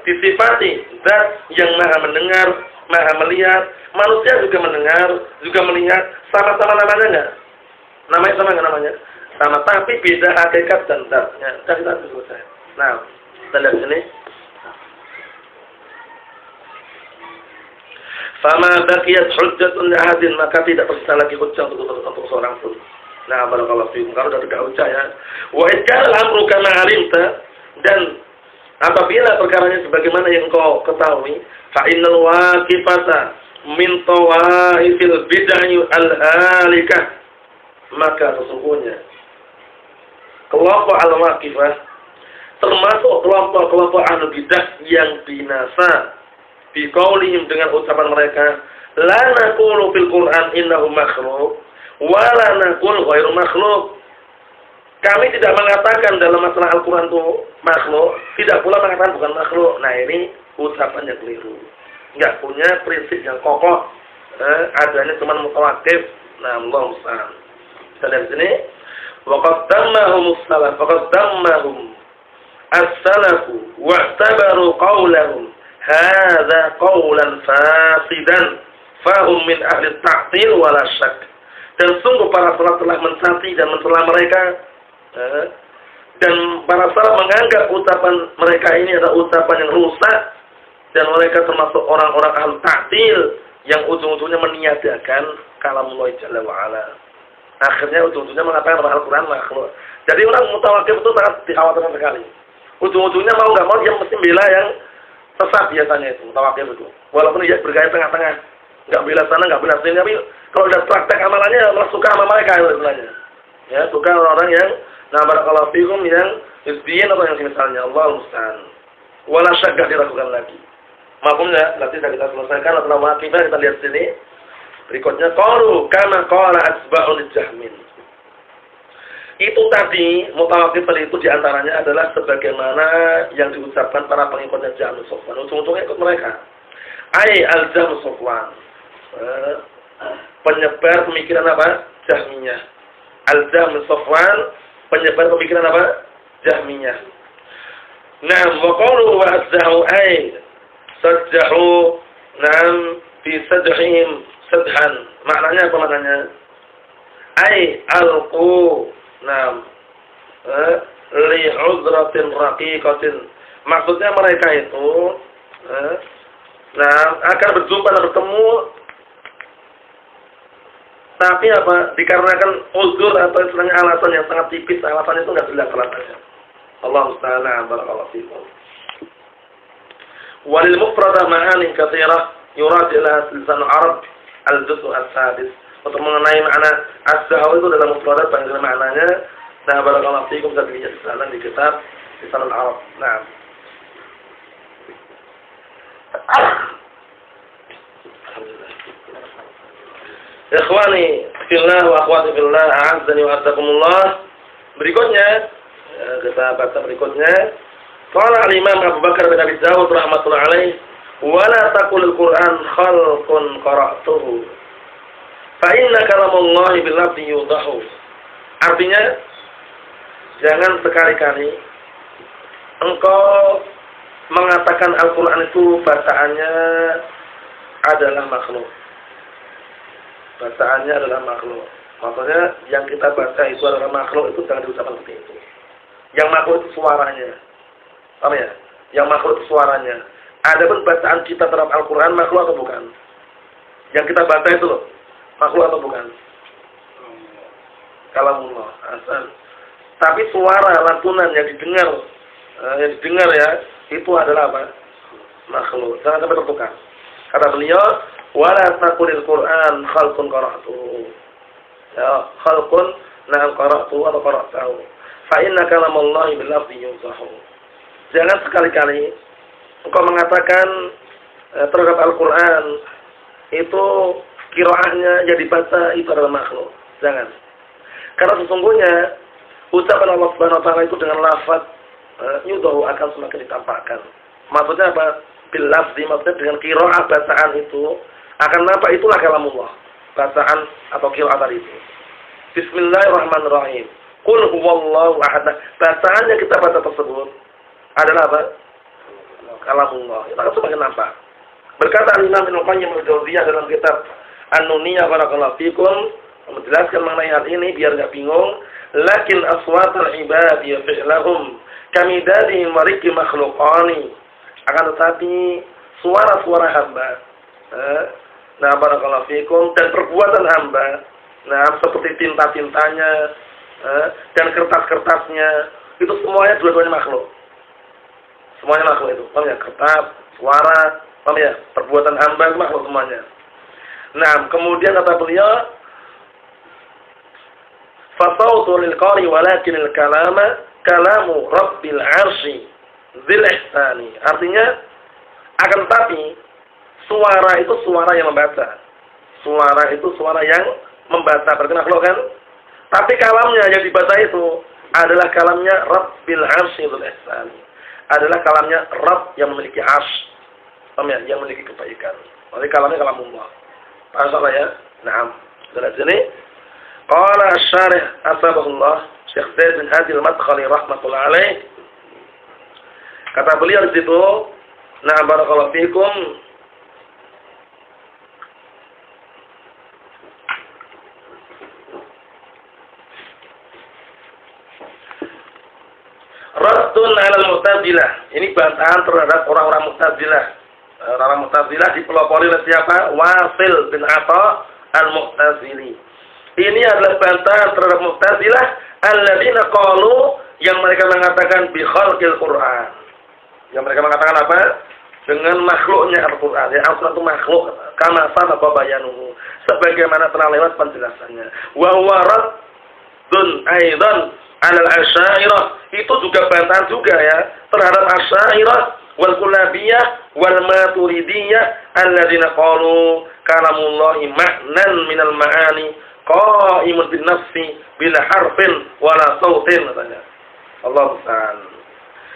disifati zat yang maha mendengar, maha melihat. Manusia juga mendengar, juga melihat. Sama-sama namanya enggak? Namanya sama enggak namanya? Sama, tapi beda hakikat dan zatnya. Sudah kita selesai. Nah, kita lihat sini. Fama baqiyat hujjatun li ahadin, maka tidak tersisa lagi hujjah untuk seorang pun. Nah, barakallahu fiikum. Kalau sudah tidak hujjah ya. Wa idza al-amru kama alimta, dan apabila perkaranya sebagaimana yang kau ketahui, fa innal waqifata min tawaifil bid'ah al-halikah, maka sesungguhnya kelompok al-waqifah termasuk kelompok-kelompok ahlu bidah yang binasa biqaulihim, dengan ucapan mereka, la naqulu fil Qur'an innahu makhluq wa la naqul ghairu makhluq. Kami tidak mengatakan dalam masalah Al-Qur'an itu makhluk, tidak pula mengatakan bukan makhluk. Nah, ini ucapannya keliru. Enggak punya prinsip yang kokoh. Adanya cuma mutawakif. Nah, Allah musta'an. Kita lihat sini. Waqad dammahum as-salaf, waqad dammahum as-salafu wa'tabaru qawlahum hadza qawlan fasidan fahum min ahli ta'til wala syak. Dan sungguh para salaf telah mencaci dan mencela mereka, dan para salaf menganggap ucapan mereka ini adalah ucapan yang rusak, dan mereka termasuk orang-orang ahli ta'til yang ujung-ujungnya meniadakan kalamullah jalla wa ala. Akhirnya ujung-ujungnya mengatakan bahwa Al-Quran makhluk. Jadi orang mutawakif itu sangat dikhawatirkan sekali. Ujung-ujungnya mau nggak mau dia mesti bela yang sesat biasanya itu, mutawakif itu. Walaupun dia bergaya tengah-tengah, nggak bela sana, nggak bela sini, tapi kalau udah praktek amalannya malah suka sama mereka itu sebenarnya. Ya, suka orang-orang yang barakallahu fikum yang isbiyin atau yang misalnya, Allah musta'an. Wala syak, nggak diragukan lagi. Maklumnya, nanti sudah kita selesaikan setelah wakifah, kita lihat sini. Berikutnya, qalu kama qala asba'ul jahmin. Itu tadi, mutawakif itu diantaranya adalah sebagaimana yang diucapkan para pengikutnya Jahm Sofwan. Ujung-ujungnya ikut mereka. Al-Jahm Sofwan. Penyebar pemikiran apa? Jahmiyah. Al-Jahm Sofwan, penyebar pemikiran apa? Jahmiyah. Nah, wa qalu wa azzahu sajjahu fi sajhihim sadhan. Maknanya apa maknanya? Alqu li uzratin raqiqatin. Maksudnya mereka itu akan berjumpa dan bertemu, tapi apa? Dikarenakan uzur atau istilahnya alasan yang sangat tipis, alasan itu enggak jelas alasannya. Allahu ta'ala barakallahu fikum. Walil mufradah ma'ani katsirah yurad ila lisan Arab al-juz' as-sadis. Untuk mengenai makna az-zahaw itu dalam mufradat banyak maknanya. Nah, barakallahu fikum, bisa dilihat di sana di kitab lisan Arab. Nah. Ikhwani fillah wa akhwati fillah, a'azzani wa a'azzakumullah. Berikutnya kita baca berikutnya. Qala al-Imam Abu Bakar bin Abi Dawud rahmatullahi alaih, "Wa la taqul al-Qur'an khalqun qara'tuhu. Fa inna kalamullahi bil lafzi yudahu. Artinya, jangan sekali-kali engkau mengatakan Al-Quran itu bacaannya adalah makhluk. Bacaannya adalah makhluk. Maksudnya yang kita baca itu adalah makhluk, itu jangan diucapkan seperti itu. Yang makhluk itu suaranya. Apa ya? Yang makhluk itu suaranya. Adapun bacaan kita terhadap Al-Quran makhluk atau bukan? Yang kita baca itu loh, makhluk atau bukan? Kalamullah. Asal. Tapi suara lantunan yang didengar ya, itu adalah apa? Makhluk. Jangan sampai tertukar. Kata beliau, wala taqulil Qur'an khalqun qara'tuhu. Ya, khalqun na'am qara'tuhu atau qara'tahu. Fa inna kalamallahi bil lafzi yuzahu. Jangan sekali-kali engkau mengatakan terhadap Al-Qur'an itu qiraahnya yang dibaca itu adalah makhluk. Jangan. Karena sesungguhnya ucapan Allah Subhanahu wa taala itu dengan lafaz yudahu akan semakin ditampakkan. Maksudnya apa? Bil lafzi, maksudnya dengan qiraah bacaan itu akan nampak itulah kalamullah. Bacaan atau qiraah tadi itu. Bismillahirrahmanirrahim. Qul huwallahu ahad. Bacaan yang kita baca tersebut adalah apa? Kalamullah. Itu akan semakin nampak. Berkata Imam Ibnu Qayyim al-Jauziyah dalam kitab An-Nuniyah barakallahu fikum menjelaskan mengenai hal ini biar enggak bingung. Lakin aswatul ibadi fi'lahum kamidadi mariki makhluqani. Akan tetapi suara-suara hamba, nah barakallahu fikum, dan perbuatan hamba, nah seperti tinta-tintanya dan kertas-kertasnya, itu semuanya dua-duanya makhluk. Semuanya makhluk itu. Paham ya? Kertas, suara, paham ya? Perbuatan hamba itu makhluk semuanya. Nah, kemudian kata beliau, fasautu lil qari walakinil kalama kalamu rabbil arsy dzil ihsani. Artinya akan tetapi suara itu suara yang membaca. Suara itu suara yang membaca, berarti makhluk kan? Tapi kalamnya yang dibaca itu adalah kalamnya Rabbil Arsy dzil ihsani. Adalah kalamnya Rabb yang memiliki arsy. Paham ya? Yang memiliki kebaikan. Berarti kalamnya kalamullah. Paham salah ya? Naam. Dari sini qala asy-syarih asbahullah Syekh Zaid bin Hadi al-Madkhali rahmatullah alaih. Kata beliau di situ, nah barakallahu fikum, Raddun 'alal Mu'tazilah. Ini bantahan terhadap orang-orang Mu'tazilah. Orang Mu'tazilah dipelopori oleh siapa? Wasil bin Atha al-Mu'tazili. Ini adalah bantahan terhadap Mu'tazilah alladzina qalu, yang mereka mengatakan bi khalqil Qur'an. Yang mereka mengatakan apa? Dengan makhluknya Al-Qur'an. Ya, Al-Qur'an itu makhluk kama sabaqa bayanuhu, sebagaimana telah lewat penjelasannya. Wa huwa raddun aidan 'alal asy'ariyah. Itu juga bantahan juga ya terhadap asy'ariyah wal kullabiyah wal maturidiyah alladzina qalu kalamullahi ma'nan minal ma'ani qa'imun bin nafsi bila harfin wala sautin katanya. Allah Ta'ala.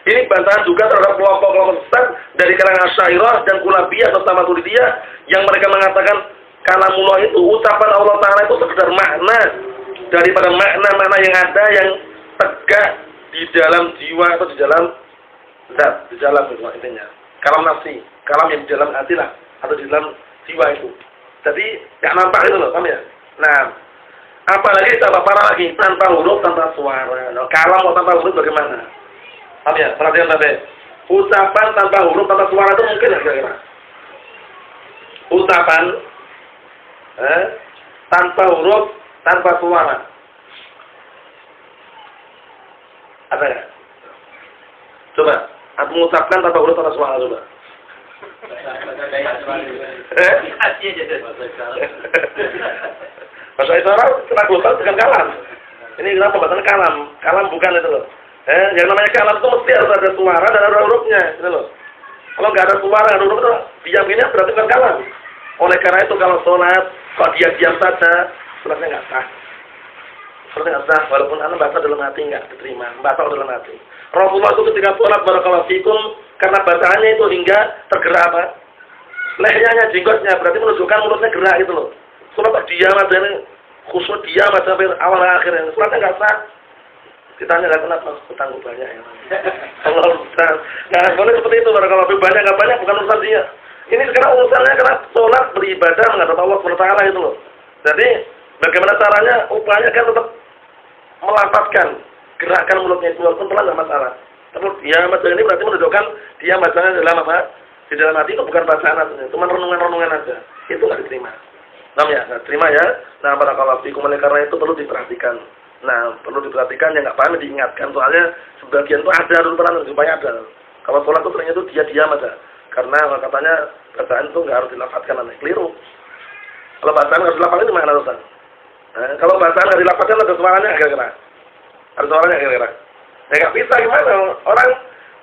Ini bantahan juga terhadap kelompok-kelompok sesat dari kalangan Asy'ariyah dan Kullabiyah serta Maturidiyah yang mereka mengatakan kalamullah itu ucapan Allah Ta'ala itu sekedar makna daripada makna-makna yang ada yang tegak di dalam jiwa atau di dalam zat, di dalam itu intinya. Kalam nafsi, kalam yang di dalam hati lah atau di dalam jiwa itu. Jadi nggak nampak itu loh, paham ya? Nah, apalagi tambah parah lagi tanpa huruf, tanpa suara. Nah, kalam tanpa huruf bagaimana? Paham ya? Perhatian tadi. Ucapan tanpa huruf, tanpa suara itu mungkin ya kira-kira? Ucapan tanpa huruf, tanpa suara. Ada ya? Coba, aku mengucapkan tanpa huruf, tanpa suara coba. Bahasa isyarat kena global dengan kalam. Ini kenapa pembahasan kalam? Kalam bukan itu loh. Yang namanya kalam itu mesti harus ada suara dan ada hurufnya, gitu loh. Kalau nggak ada suara, ada huruf itu diam ini berarti bukan kalam. Oleh karena itu kalau sholat, kok dia diam saja, sholatnya nggak sah. Sholatnya nggak sah, walaupun anda baca dalam hati nggak diterima, baca dalam hati. Rasulullah itu ketika sholat barakallahu fikum, karena bacaannya itu hingga tergerak apa? Lehernya, jenggotnya, berarti menunjukkan mulutnya gerak gitu loh. Sholat diam aja ini khusus dia sampai awal akhir yang sholatnya nggak sah. Ditanya nggak kenapa, utang banyak ya. Allah Ustaz. Nggak boleh seperti itu. Kalau lebih banyak nggak banyak bukan urusan dia. Ini sekarang urusannya karena sholat beribadah menghadap Allah SWT itu loh. Jadi bagaimana caranya? Upaya kan tetap melafazkan, gerakkan mulutnya itu walaupun pelan nggak masalah. Tapi dia baca ini berarti menunjukkan dia bacanya dalam apa? Di dalam hati itu bukan bacaan artinya, cuma renungan-renungan aja. Itu nggak diterima. Ya, nggak terima ya. Nah, barakallahu fikum, karena itu perlu diperhatikan. Nah, perlu diperhatikan, yang nggak paham diingatkan. Soalnya sebagian itu ada dulu peran supaya ada. Kalau sholat itu ternyata itu dia diam aja. Karena katanya bacaan itu nggak harus dilafazkan, aneh. Keliru. Kalau bacaan harus dilafazkan itu mana urusan? Nah, kalau bacaan nggak dilafazkan ada suaranya kira-kira. Ada suaranya kira-kira. Ya nggak bisa gimana? Orang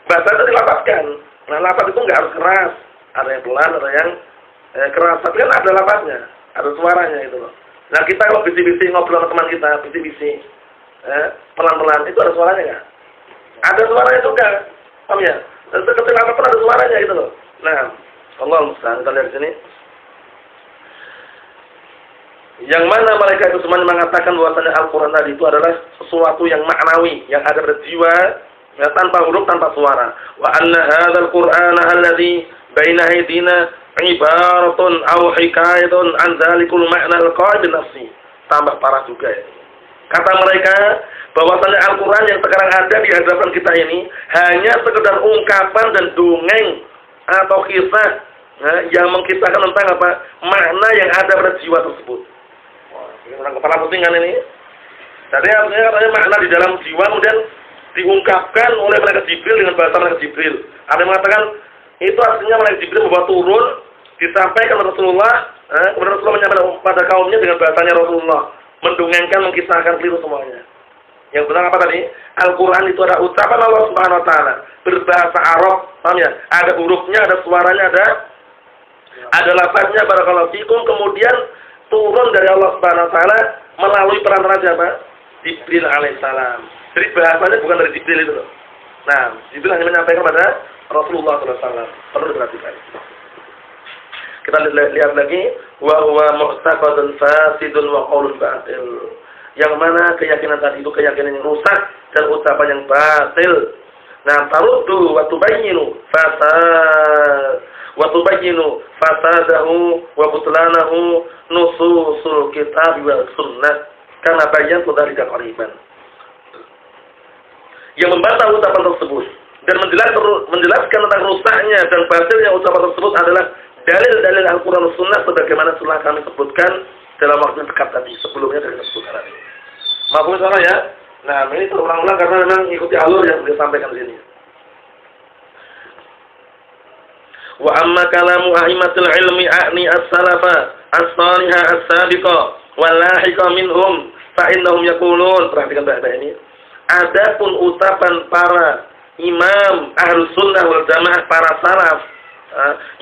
baca itu dilafazkan. Nah, lafaz itu nggak harus keras. Ada yang pelan, ada yang keras. Tapi kan ada lafaznya, ada suaranya itu loh. Nah, kita kalau bisi-bisi ngobrol sama teman kita, bisi-bisi, pelan-pelan, itu ada suaranya nggak? Ada suaranya juga, paham ya? Ketika apapun ada suaranya gitu loh. Nah, Allah musta'an, kita lihat sini. Yang mana mereka itu semuanya mengatakan bahwasanya Al-Quran tadi itu adalah sesuatu yang maknawi, yang ada pada jiwa, ya, tanpa huruf, tanpa suara. Wa anna hadzal Qur'ana alladzi baina aydina ibaratun aw hikayatun an dzalikul ma'na al-qaid bi nafsi. Tambah parah juga ya. Kata mereka bahwasanya Al-Qur'an yang sekarang ada di hadapan kita ini hanya sekedar ungkapan dan dongeng atau kisah yang mengkisahkan tentang apa? Makna yang ada pada jiwa tersebut. Wah, ini orang kepala pusing kan ini. Jadi artinya katanya makna di dalam jiwa kemudian diungkapkan oleh malaikat Jibril dengan bahasa malaikat Jibril. Ada yang mengatakan itu artinya malaikat Jibril membawa turun disampaikan kepada Rasulullah, kemudian Rasulullah menyampaikan pada kaumnya dengan bahasanya Rasulullah, mendongengkan, mengkisahkan, keliru semuanya. Yang benar apa tadi? Al-Quran itu ada ucapan Allah Subhanahu Wa Taala berbahasa Arab, paham ya? Ada hurufnya, ada suaranya, ada lafaznya, barakallahu fikum, kemudian turun dari Allah Subhanahu Wa Taala melalui perantara siapa? Jibril alaihissalam. Jadi bahasanya bukan dari Jibril itu loh. Nah, Jibril hanya menyampaikan pada Rasulullah SAW. Perlu diperhatikan. Kita lihat lagi, wa huwa mu'taqadun fasidun wa qaulun batil. Yang mana keyakinan tadi itu keyakinan yang rusak dan ucapan yang batil. Nah, taruddu wa tubayyinu fasadahu wa butlanahu nususul kitab wa sunnah karena bayan dzalika qariban. Yang membantah ucapan tersebut dan menjelaskan tentang rusaknya dan batilnya ucapan tersebut adalah dalil-dalil Al-Quran dan Sunnah sebagaimana telah kami sebutkan dalam waktu dekat tadi, sebelumnya dari sebutkan tadi. Maaf salah ya. Nah, ini terulang-ulang karena memang ikuti alur yang disampaikan di sini. Wa amma kalamu a'immatul ilmi a'ni as-salafa as-salihah as-sabiqah wal lahiqa minhum fa innahum yaqulun. Perhatikan baik-baik ini. Adapun ucapan para imam Ahlus Sunnah wal Jamaah, para salaf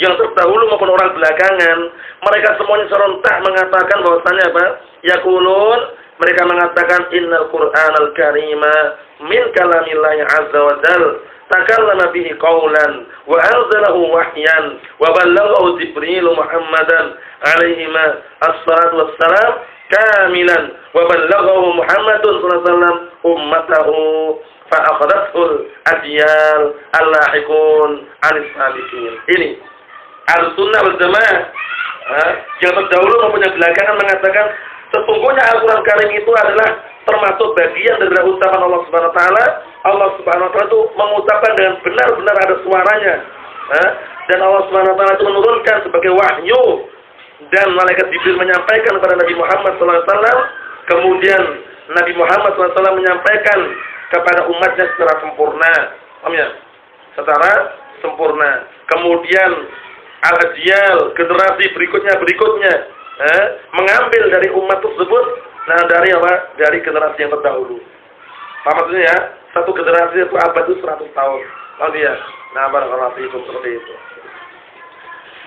yang terdahulu maupun orang belakangan, mereka semuanya serentak mengatakan bahwasanya apa? Yaqulun, mereka mengatakan innal Qur'anal Karima min kalamillahi azza wa jalla takallama bihi qawlan wa anzalahu wahyan wa ballaghahu Jibril Muhammadan alaihi as-salatu wassalam kamilan wa ballaghahu Muhammadun sallallahu alaihi wasallam ummatahu fa akhadathul adyal allahiqun anis sabiqin. Ini Al-Sunnah wal Jamaah yang terdahulu maupun yang belakangan mengatakan sesungguhnya Al-Quran Karim itu adalah termasuk bagian dari ucapan Allah Subhanahu Wa Taala. Allah Subhanahu Wa Taala itu mengucapkan dengan benar-benar ada suaranya, dan Allah Subhanahu Wa Taala itu menurunkan sebagai wahyu, dan malaikat Jibril menyampaikan kepada Nabi Muhammad SAW. Kemudian Nabi Muhammad SAW menyampaikan kepada umatnya secara sempurna, secara sempurna. Kemudian al-ajyal, generasi berikutnya mengambil dari umat tersebut, dari apa? Dari generasi yang terdahulu. Paham maksudnya ya? Satu generasi itu abad itu 100 tahun. Nah, barakallahu fiikum, seperti itu.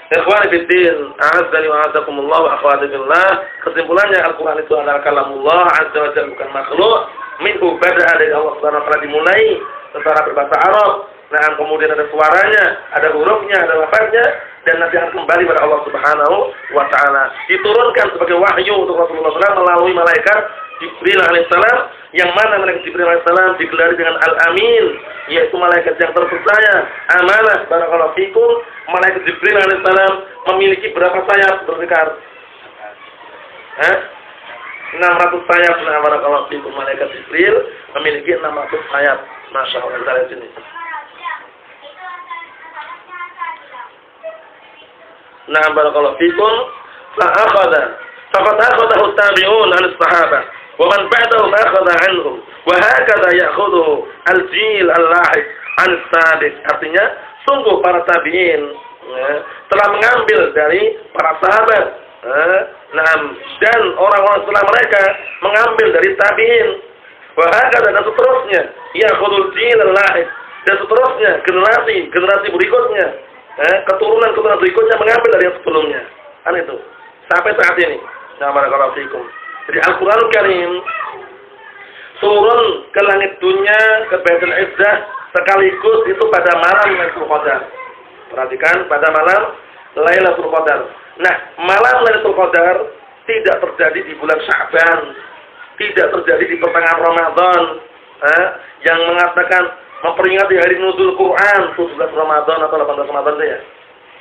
Ikhwani fiddin, a'azzani wa a'azzakumullah wa akhwati fillah. Kesimpulannya Al-Quran itu adalah kalamullah azza wa jalla, bukan makhluk. Minhu bada'a, dari Allah Subhanahu wa taala dimulai secara berbahasa Arab. Nah, kemudian ada suaranya, ada hurufnya, ada lafaznya, dan nanti akan kembali kepada Allah Subhanahu wa taala. Diturunkan sebagai wahyu untuk Rasulullah SAW melalui malaikat Jibril alaihissalam, yang mana malaikat Jibril alaihissalam digelari dengan Al-Amin, yaitu malaikat yang terpercaya, amanah. Barakallahu fikum. Malaikat Jibril alaihissalam memiliki berapa sayap berfikar? 600 sayap. Nah, barakallahu fikum. Malaikat Jibril memiliki 600 sayap. Masya Allah. Kita lihat sini. Nah, barakallahu fikum. Faqad akhadahu at-tabi'un 'an as-sahabah wa man ba'dahum akhadha 'anhum wa hakadha ya'khudhu al-jil al-lahiq 'an as-sabiq. Artinya, sungguh para tabi'in telah mengambil dari para sahabat. Dan orang-orang setelah mereka mengambil dari tabi'in. Wa hakadha, dan seterusnya, ya'khudhu al-jil al-lahiq, dan seterusnya generasi berikutnya, keturunan berikutnya mengambil dari yang sebelumnya. Kan itu. Sampai saat ini. Nah, barakallahu fikum. Jadi Al-Qur'an Karim turun ke langit dunia, ke Baitul Izzah, sekaligus itu pada malam Lailatul Qadar. Perhatikan, pada malam Lailatul Qadar. Nah, malam Lailatul Qadar tidak terjadi di bulan Sya'ban, tidak terjadi di pertengahan Ramadan, yang mengatakan memperingati hari nuzul Quran 17 Ramadan atau 18 Ramadan ya.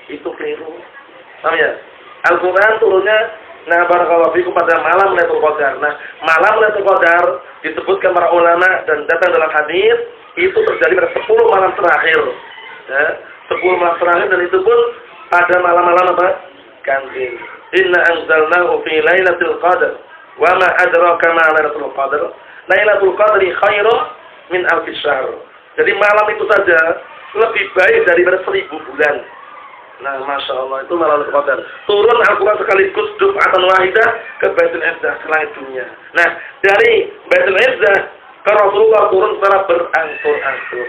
Itu keliru. Paham ya? Al-Quran turunnya barakallahu fikum pada malam Lailatul Qadar. Nah, malam Lailatul Qadar disebutkan para ulama dan datang dalam hadis itu terjadi pada 10 malam terakhir. 10 malam terakhir, dan itu pun pada malam-malam apa? Ganjil. Inna anzalnahu fi Lailatul Qadar wa ma adraka ma Lailatul Qadar. Lailatul Qadri khairum min alfi syahr. Jadi malam itu saja lebih baik daripada 1000 bulan. Nah, Masya Allah, itu malam Lailatul Qadar. Turun Al-Quran sekaligus duf'atan wahidah ke Baitul Izzah, ke langit dunia. Nah, dari Baitul Izzah ke Rasulullah turun secara berangsur-angsur.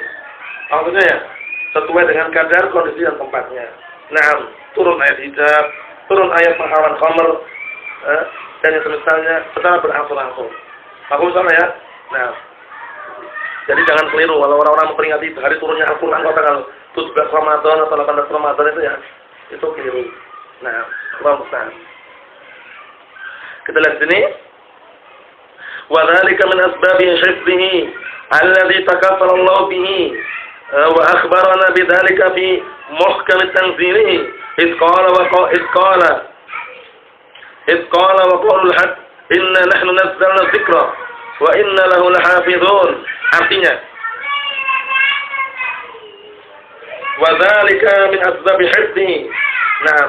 Maksudnya ya, sesuai dengan kadar, kondisi, dan tempatnya. Nah, turun ayat hijab, turun ayat penghalang khamr, dan yang semisalnya secara berangsur-angsur. Aku misalnya ya. Nah, jadi jangan keliru kalau orang-orang memperingati hari turunnya Al-Quran kok tanggal 17 Ramadan atau 18 Ramadan itu ya, itu keliru. Nah, Allah musta'an. Kita lihat sini. Wa dzalika min asbabi hifdhihi alladhi takaffala Allah bihi wa akhbarana bidzalika fi muhkam tanzilihi id qala wa qawlul haqq inna nahnu nazzalna dzikra wa inna lahu lahafizun. Artinya, wa dzalika min asbabi hifdhihi. Nah,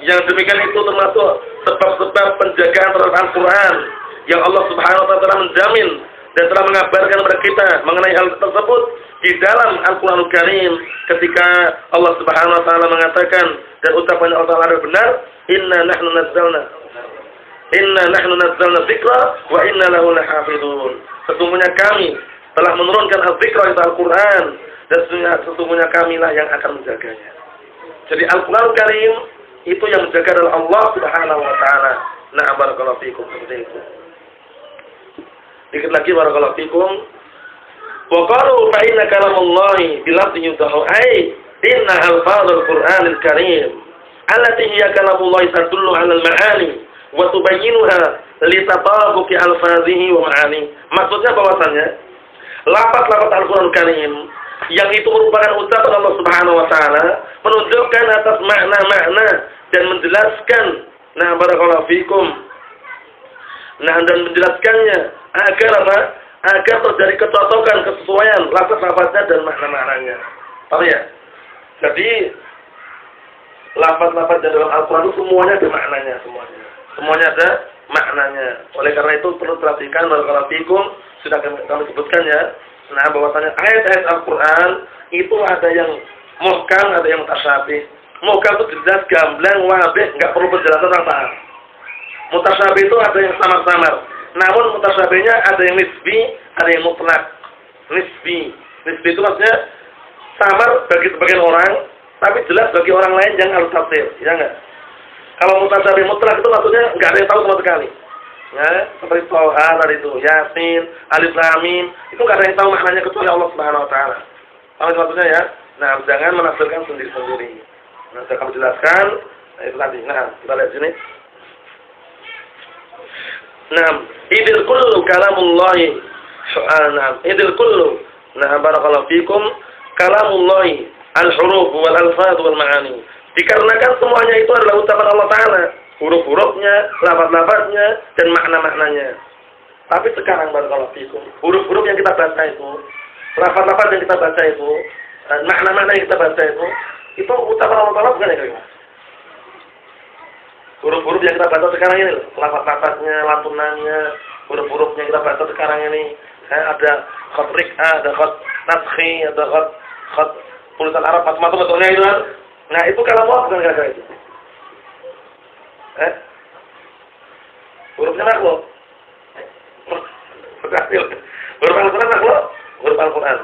yang demikian itu termasuk sebab-sebab penjagaan terhadap Al-Quran yang Allah Subhanahu wa taala telah menjamin dan telah mengabarkan kepada kita mengenai hal tersebut di dalam Al-Qur'anul Karim, ketika Allah Subhanahu wa taala mengatakan dan ucapan Allah Taala adalah benar, inna nahnu nazzalna dzikra wa inna lahu lahafizun. Sesungguhnya kami telah menurunkan az-dzikra, itu Al-Qur'an, dan sesungguhnya kamilah yang akan menjaganya. Jadi Al-Qur'anul Karim itu yang menjaga adalah Allah Subhanahu wa taala. Nah, barakallahu fikum, seperti itu. Dikit lagi, barakallahu fikum. Wa qalu fa inna kalamallahi bilafzi yudahu ay inna alfazul Qur'anil Karim allati hiya kalamullahi tadullu 'ala al-ma'ani wa tubayyinuha li tatabuqi alfazihi wa ma'ani. Maksudnya bahwasannya lafaz-lafaz Al-Qur'anul Karim yang itu merupakan ucapan Allah Subhanahu wa taala menunjukkan atas makna-makna dan menjelaskan, nah barakallahu fikum, nah dan menjelaskannya agar apa? Agar terjadi kecocokan, kesesuaian lafaz-lafaznya dan makna-maknanya. Paham ya? Jadi lafaz-lafaz dalam Al-Qur'an itu semuanya ada maknanya, semuanya ada maknanya. Oleh karena itu perlu perhatikan, barakallahu fikum, sudah kami sebutkan ya. Nah, bahwasanya ayat-ayat Al-Qur'an itu ada yang muhkam, ada yang mutasyabih. Muhkam itu jelas, gamblang, wabih, enggak perlu penjelasan apa. Mutasyabih itu ada yang samar-samar. Namun mutasyabihnya ada yang nisbi, ada yang mutlak. Nisbi itu maksudnya samar bagi sebagian orang, tapi jelas bagi orang lain yang harus tafsir, ya enggak? Kalau mutasyabih mutlak itu maksudnya enggak ada yang tahu sama sekali. Ya, seperti Toha tadi itu, Yasin, Alif Lam Mim, itu enggak ada yang tahu maknanya kecuali Allah Subhanahu wa taala. Apa maksudnya ya? Nah, jangan menafsirkan sendiri-sendiri. Nah, sudah kami jelaskan. Nah, itu tadi. Nah, kita lihat sini. Nah, idil kullu kalamullahi. Nah, idil kullu. Nah, barakallahu fikum. Kalamullahi al-huruf wal alfaz wal ma'ani. Dikarenakan semuanya itu adalah ucapan Allah Ta'ala. Huruf-hurufnya, lafaz-lafaznya, dan makna-maknanya. Tapi sekarang barakallahu fikum, huruf-huruf yang kita baca itu, lafaz-lafaz yang kita baca itu, makna-makna yang kita baca itu ucapan Allah Ta'ala bukan ya kira-kira? Huruf-huruf yang kita baca sekarang ini, lafaz-lafaznya, lantunannya, huruf-huruf yang kita baca sekarang ini, ada khat rik'ah, ada khat naskhi, ada khat tulisan Arab, macam-macam bentuknya itu kan. Nah, itu kalau Allah bukan kira-kira itu. Hurufnya makhluk. Berhasil. Huruf Al-Quran makhluk, huruf Al-Quran.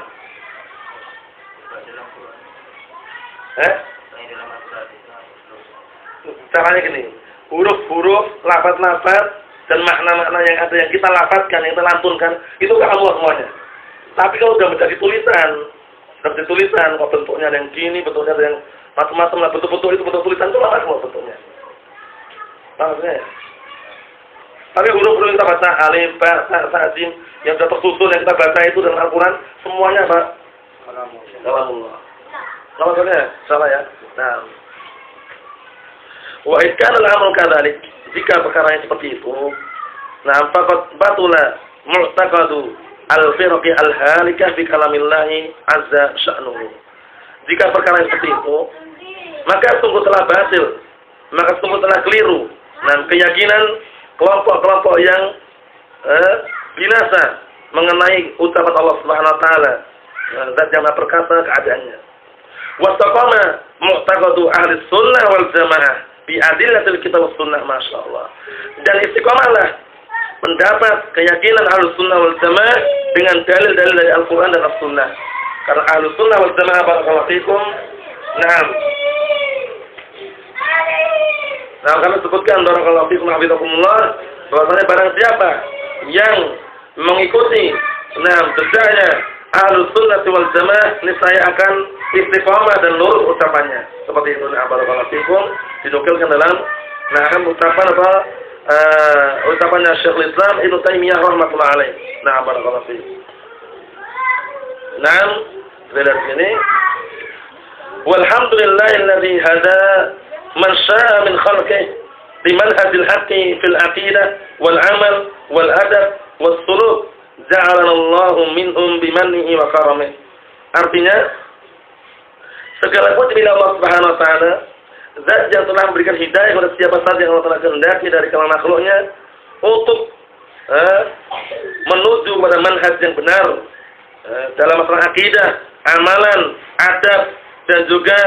Caranya gini, huruf-huruf, lafaz-lafaz dan makna-makna yang ada yang kita lafazkan, yang kita lantunkan, itu kamu semuanya. Tapi kalau sudah menjadi tulisan, kok bentuknya ada yang gini, bentuknya ada yang macam-macam lah, bentuk-bentuk itu bentuk tulisan itu lafaz kok bentuknya. Maksudnya ya? Tapi huruf-huruf yang kita baca, alif, ba, ta, jim, yang sudah tersusun yang kita baca itu dalam Al-Quran, semuanya apa? Kalamullah. Nah, maksudnya salah ya. Nah, wa idkana al-amru kadzalik, jika perkara yang seperti itu, nah faqad batula mu'taqadu al-firqi al-halikah bi kalamillahi azza sya'nuhu. Jika perkara yang seperti itu, maka sungguh telah batil, maka sungguh telah keliru dan keyakinan kelompok-kelompok yang binasa mengenai ucapan Allah Subhanahu wa taala, zat yang maha perkasa keadaannya. Wastaqama mu'taqadu ahli sunnah wal jamaah bi adillatil kitab was sunnah, masyaallah. Dan istiqomahlah pendapat keyakinan ahli sunnah wal jamaah dengan dalil-dalil dari Al-Qur'an dan As-Sunnah. Karena ahli sunnah wal jamaah barakallahu fikum, nah kami sebutkan barakallahu fikum hafizakumullah, bahwasanya barang siapa yang mengikuti jejaknya Ahlus Sunnah wal Jamaah, niscaya akan istiqamah dan lurus ucapannya. Seperti itu, barakallahu fikum, dinukilkan dalam ucapan ucapannya Syekhul Islam Ibnu Taimiyah rahmatullah alaih. Barakallahu fikum. Dari sini, walhamdulillahilladzi hada man syaa'a min khalqihi bi manhajil haqqi fil aqidah wal amal wal adab was suluk, ja'alanallahu minhum bimannihi wa karamih. Artinya, segala puji milik Allah Subhanahu wa taala, zat yang telah memberikan hidayah kepada siapa saja yang Allah telah kehendaki dari kalangan makhluknya untuk menuju pada manhaj yang benar dalam masalah akidah, amalan, adab, dan juga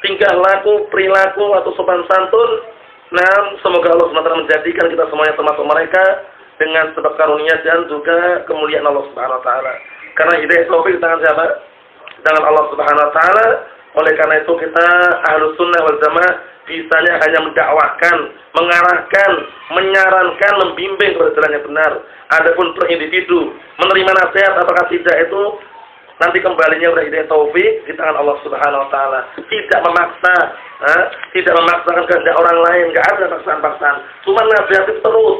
tingkah laku, perilaku atau sopan santun. Semoga Allah SWT menjadikan kita semuanya termasuk mereka dengan sebab karunia dan juga kemuliaan Allah Subhanahu wa taala. Karena hidayah taufik di tangan siapa? Di tangan Allah Subhanahu wa taala. Oleh karena itu kita Ahlus Sunnah wal Jamaah bisanya hanya mendakwahkan, mengarahkan, menyarankan, membimbing kepada jalan yang benar. Adapun per individu menerima nasihat apakah tidak, itu nanti kembalinya pada hidayah taufik di tangan Allah Subhanahu wa taala. Tidak memaksa, tidak memaksakan kehendak orang lain, enggak ada paksaan-paksaan. Cuma nasihat itu terus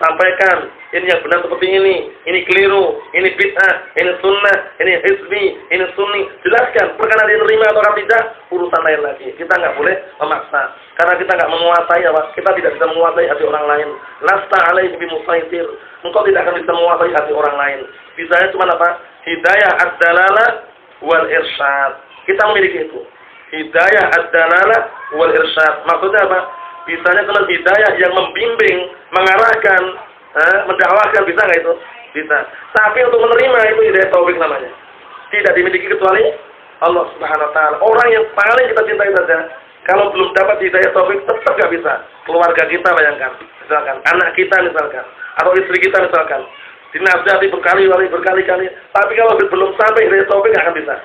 sampaikan, ini yang benar seperti ini keliru, ini bid'ah, ini sunnah, ini hizbi, ini sunni. Jelaskan, perkara dia nerima atau tidak, urusan lain lagi. Kita nggak boleh memaksa, karena kita nggak menguasai kita tidak bisa menguasai hati orang lain. Lasta alaihi bimusaitir, engkau tidak akan bisa menguasai hati orang lain. Bisanya cuma apa? Hidayah ad-dalalah wal irsyad. Kita memiliki itu. Hidayah ad-dalalah wal irsyad. Maksudnya apa? Bisanya cuma hidayah yang membimbing, mengarahkan, mendakwahkan, bisa nggak itu? Bisa. Tapi untuk menerima itu hidayah taufik namanya. Tidak dimiliki kecuali Allah Subhanahu wa taala. Orang yang paling kita cintai saja, kalau belum dapat hidayah taufik tetap nggak bisa. Keluarga kita bayangkan, misalkan anak kita misalkan, atau istri kita misalkan, dinasihati berkali-kali, tapi kalau belum sampai hidayah taufik nggak akan bisa.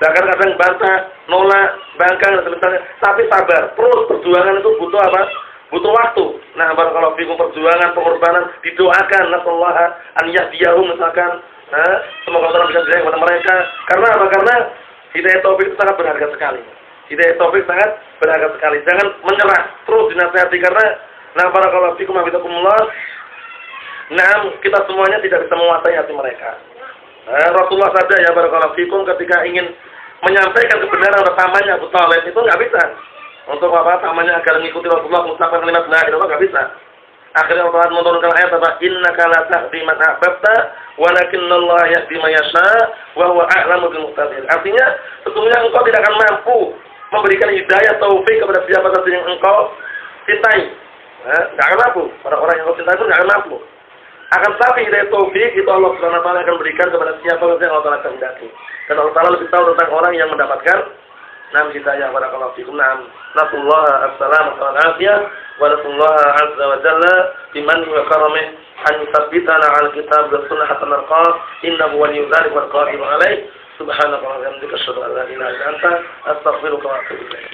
Bahkan kadang bantah, nolak, bangkang dan sebagainya. Tapi sabar, terus perjuangan itu butuh apa? Butuh waktu. Barakallahu fikum, perjuangan, pengorbanan didoakan. Nasallahu an yahdiyahum misalkan. Semoga Allah bisa menjaga kepada mereka. Karena apa? Karena hidayah taufik itu sangat berharga sekali. Hidayah taufik sangat berharga sekali. Jangan menyerah, terus dinasihati karena barakallahu fikum wa billakumullah. Kita semuanya tidak bisa menguasai hati mereka. Rasulullah saja ya barakallahu fikum ketika ingin menyampaikan kebenaran rekamannya Abu Thalib itu nggak bisa. Untuk apa? Tamannya agar mengikuti Rasulullah mengucapkan kalimat la ilaha illallah nggak bisa. Akhirnya Allah menurunkan ayat apa? Innaka la tahdi man ahbabta walakinallaha yahdi man yasha wa huwa a'lamu bil muhtadin. Artinya sesungguhnya engkau tidak akan mampu memberikan hidayah taufik kepada siapa saja yang engkau cintai. Nggak akan mampu. Orang-orang yang engkau cintai pun nggak akan mampu. Akan tapi hidayah taufik itu Allah Subhanahu wa taala akan berikan kepada siapa saja yang Allah Taala kehendaki. Dan Allah Taala lebih tahu tentang orang yang mendapatkan hidayah. Barakallahu fikum. Nasallahu as-salamata wal afiyah wa nasallahu azza wa jalla bimanni wa karamih an yuthabbitana 'ala kitab wa sunnah hatta nalqa innahu waliyyu dzalika wal qadiru 'alaih. Subhanaka wa bihamdika asyhadu an la ilaha illa anta astaghfiruka wa atubu ilaik.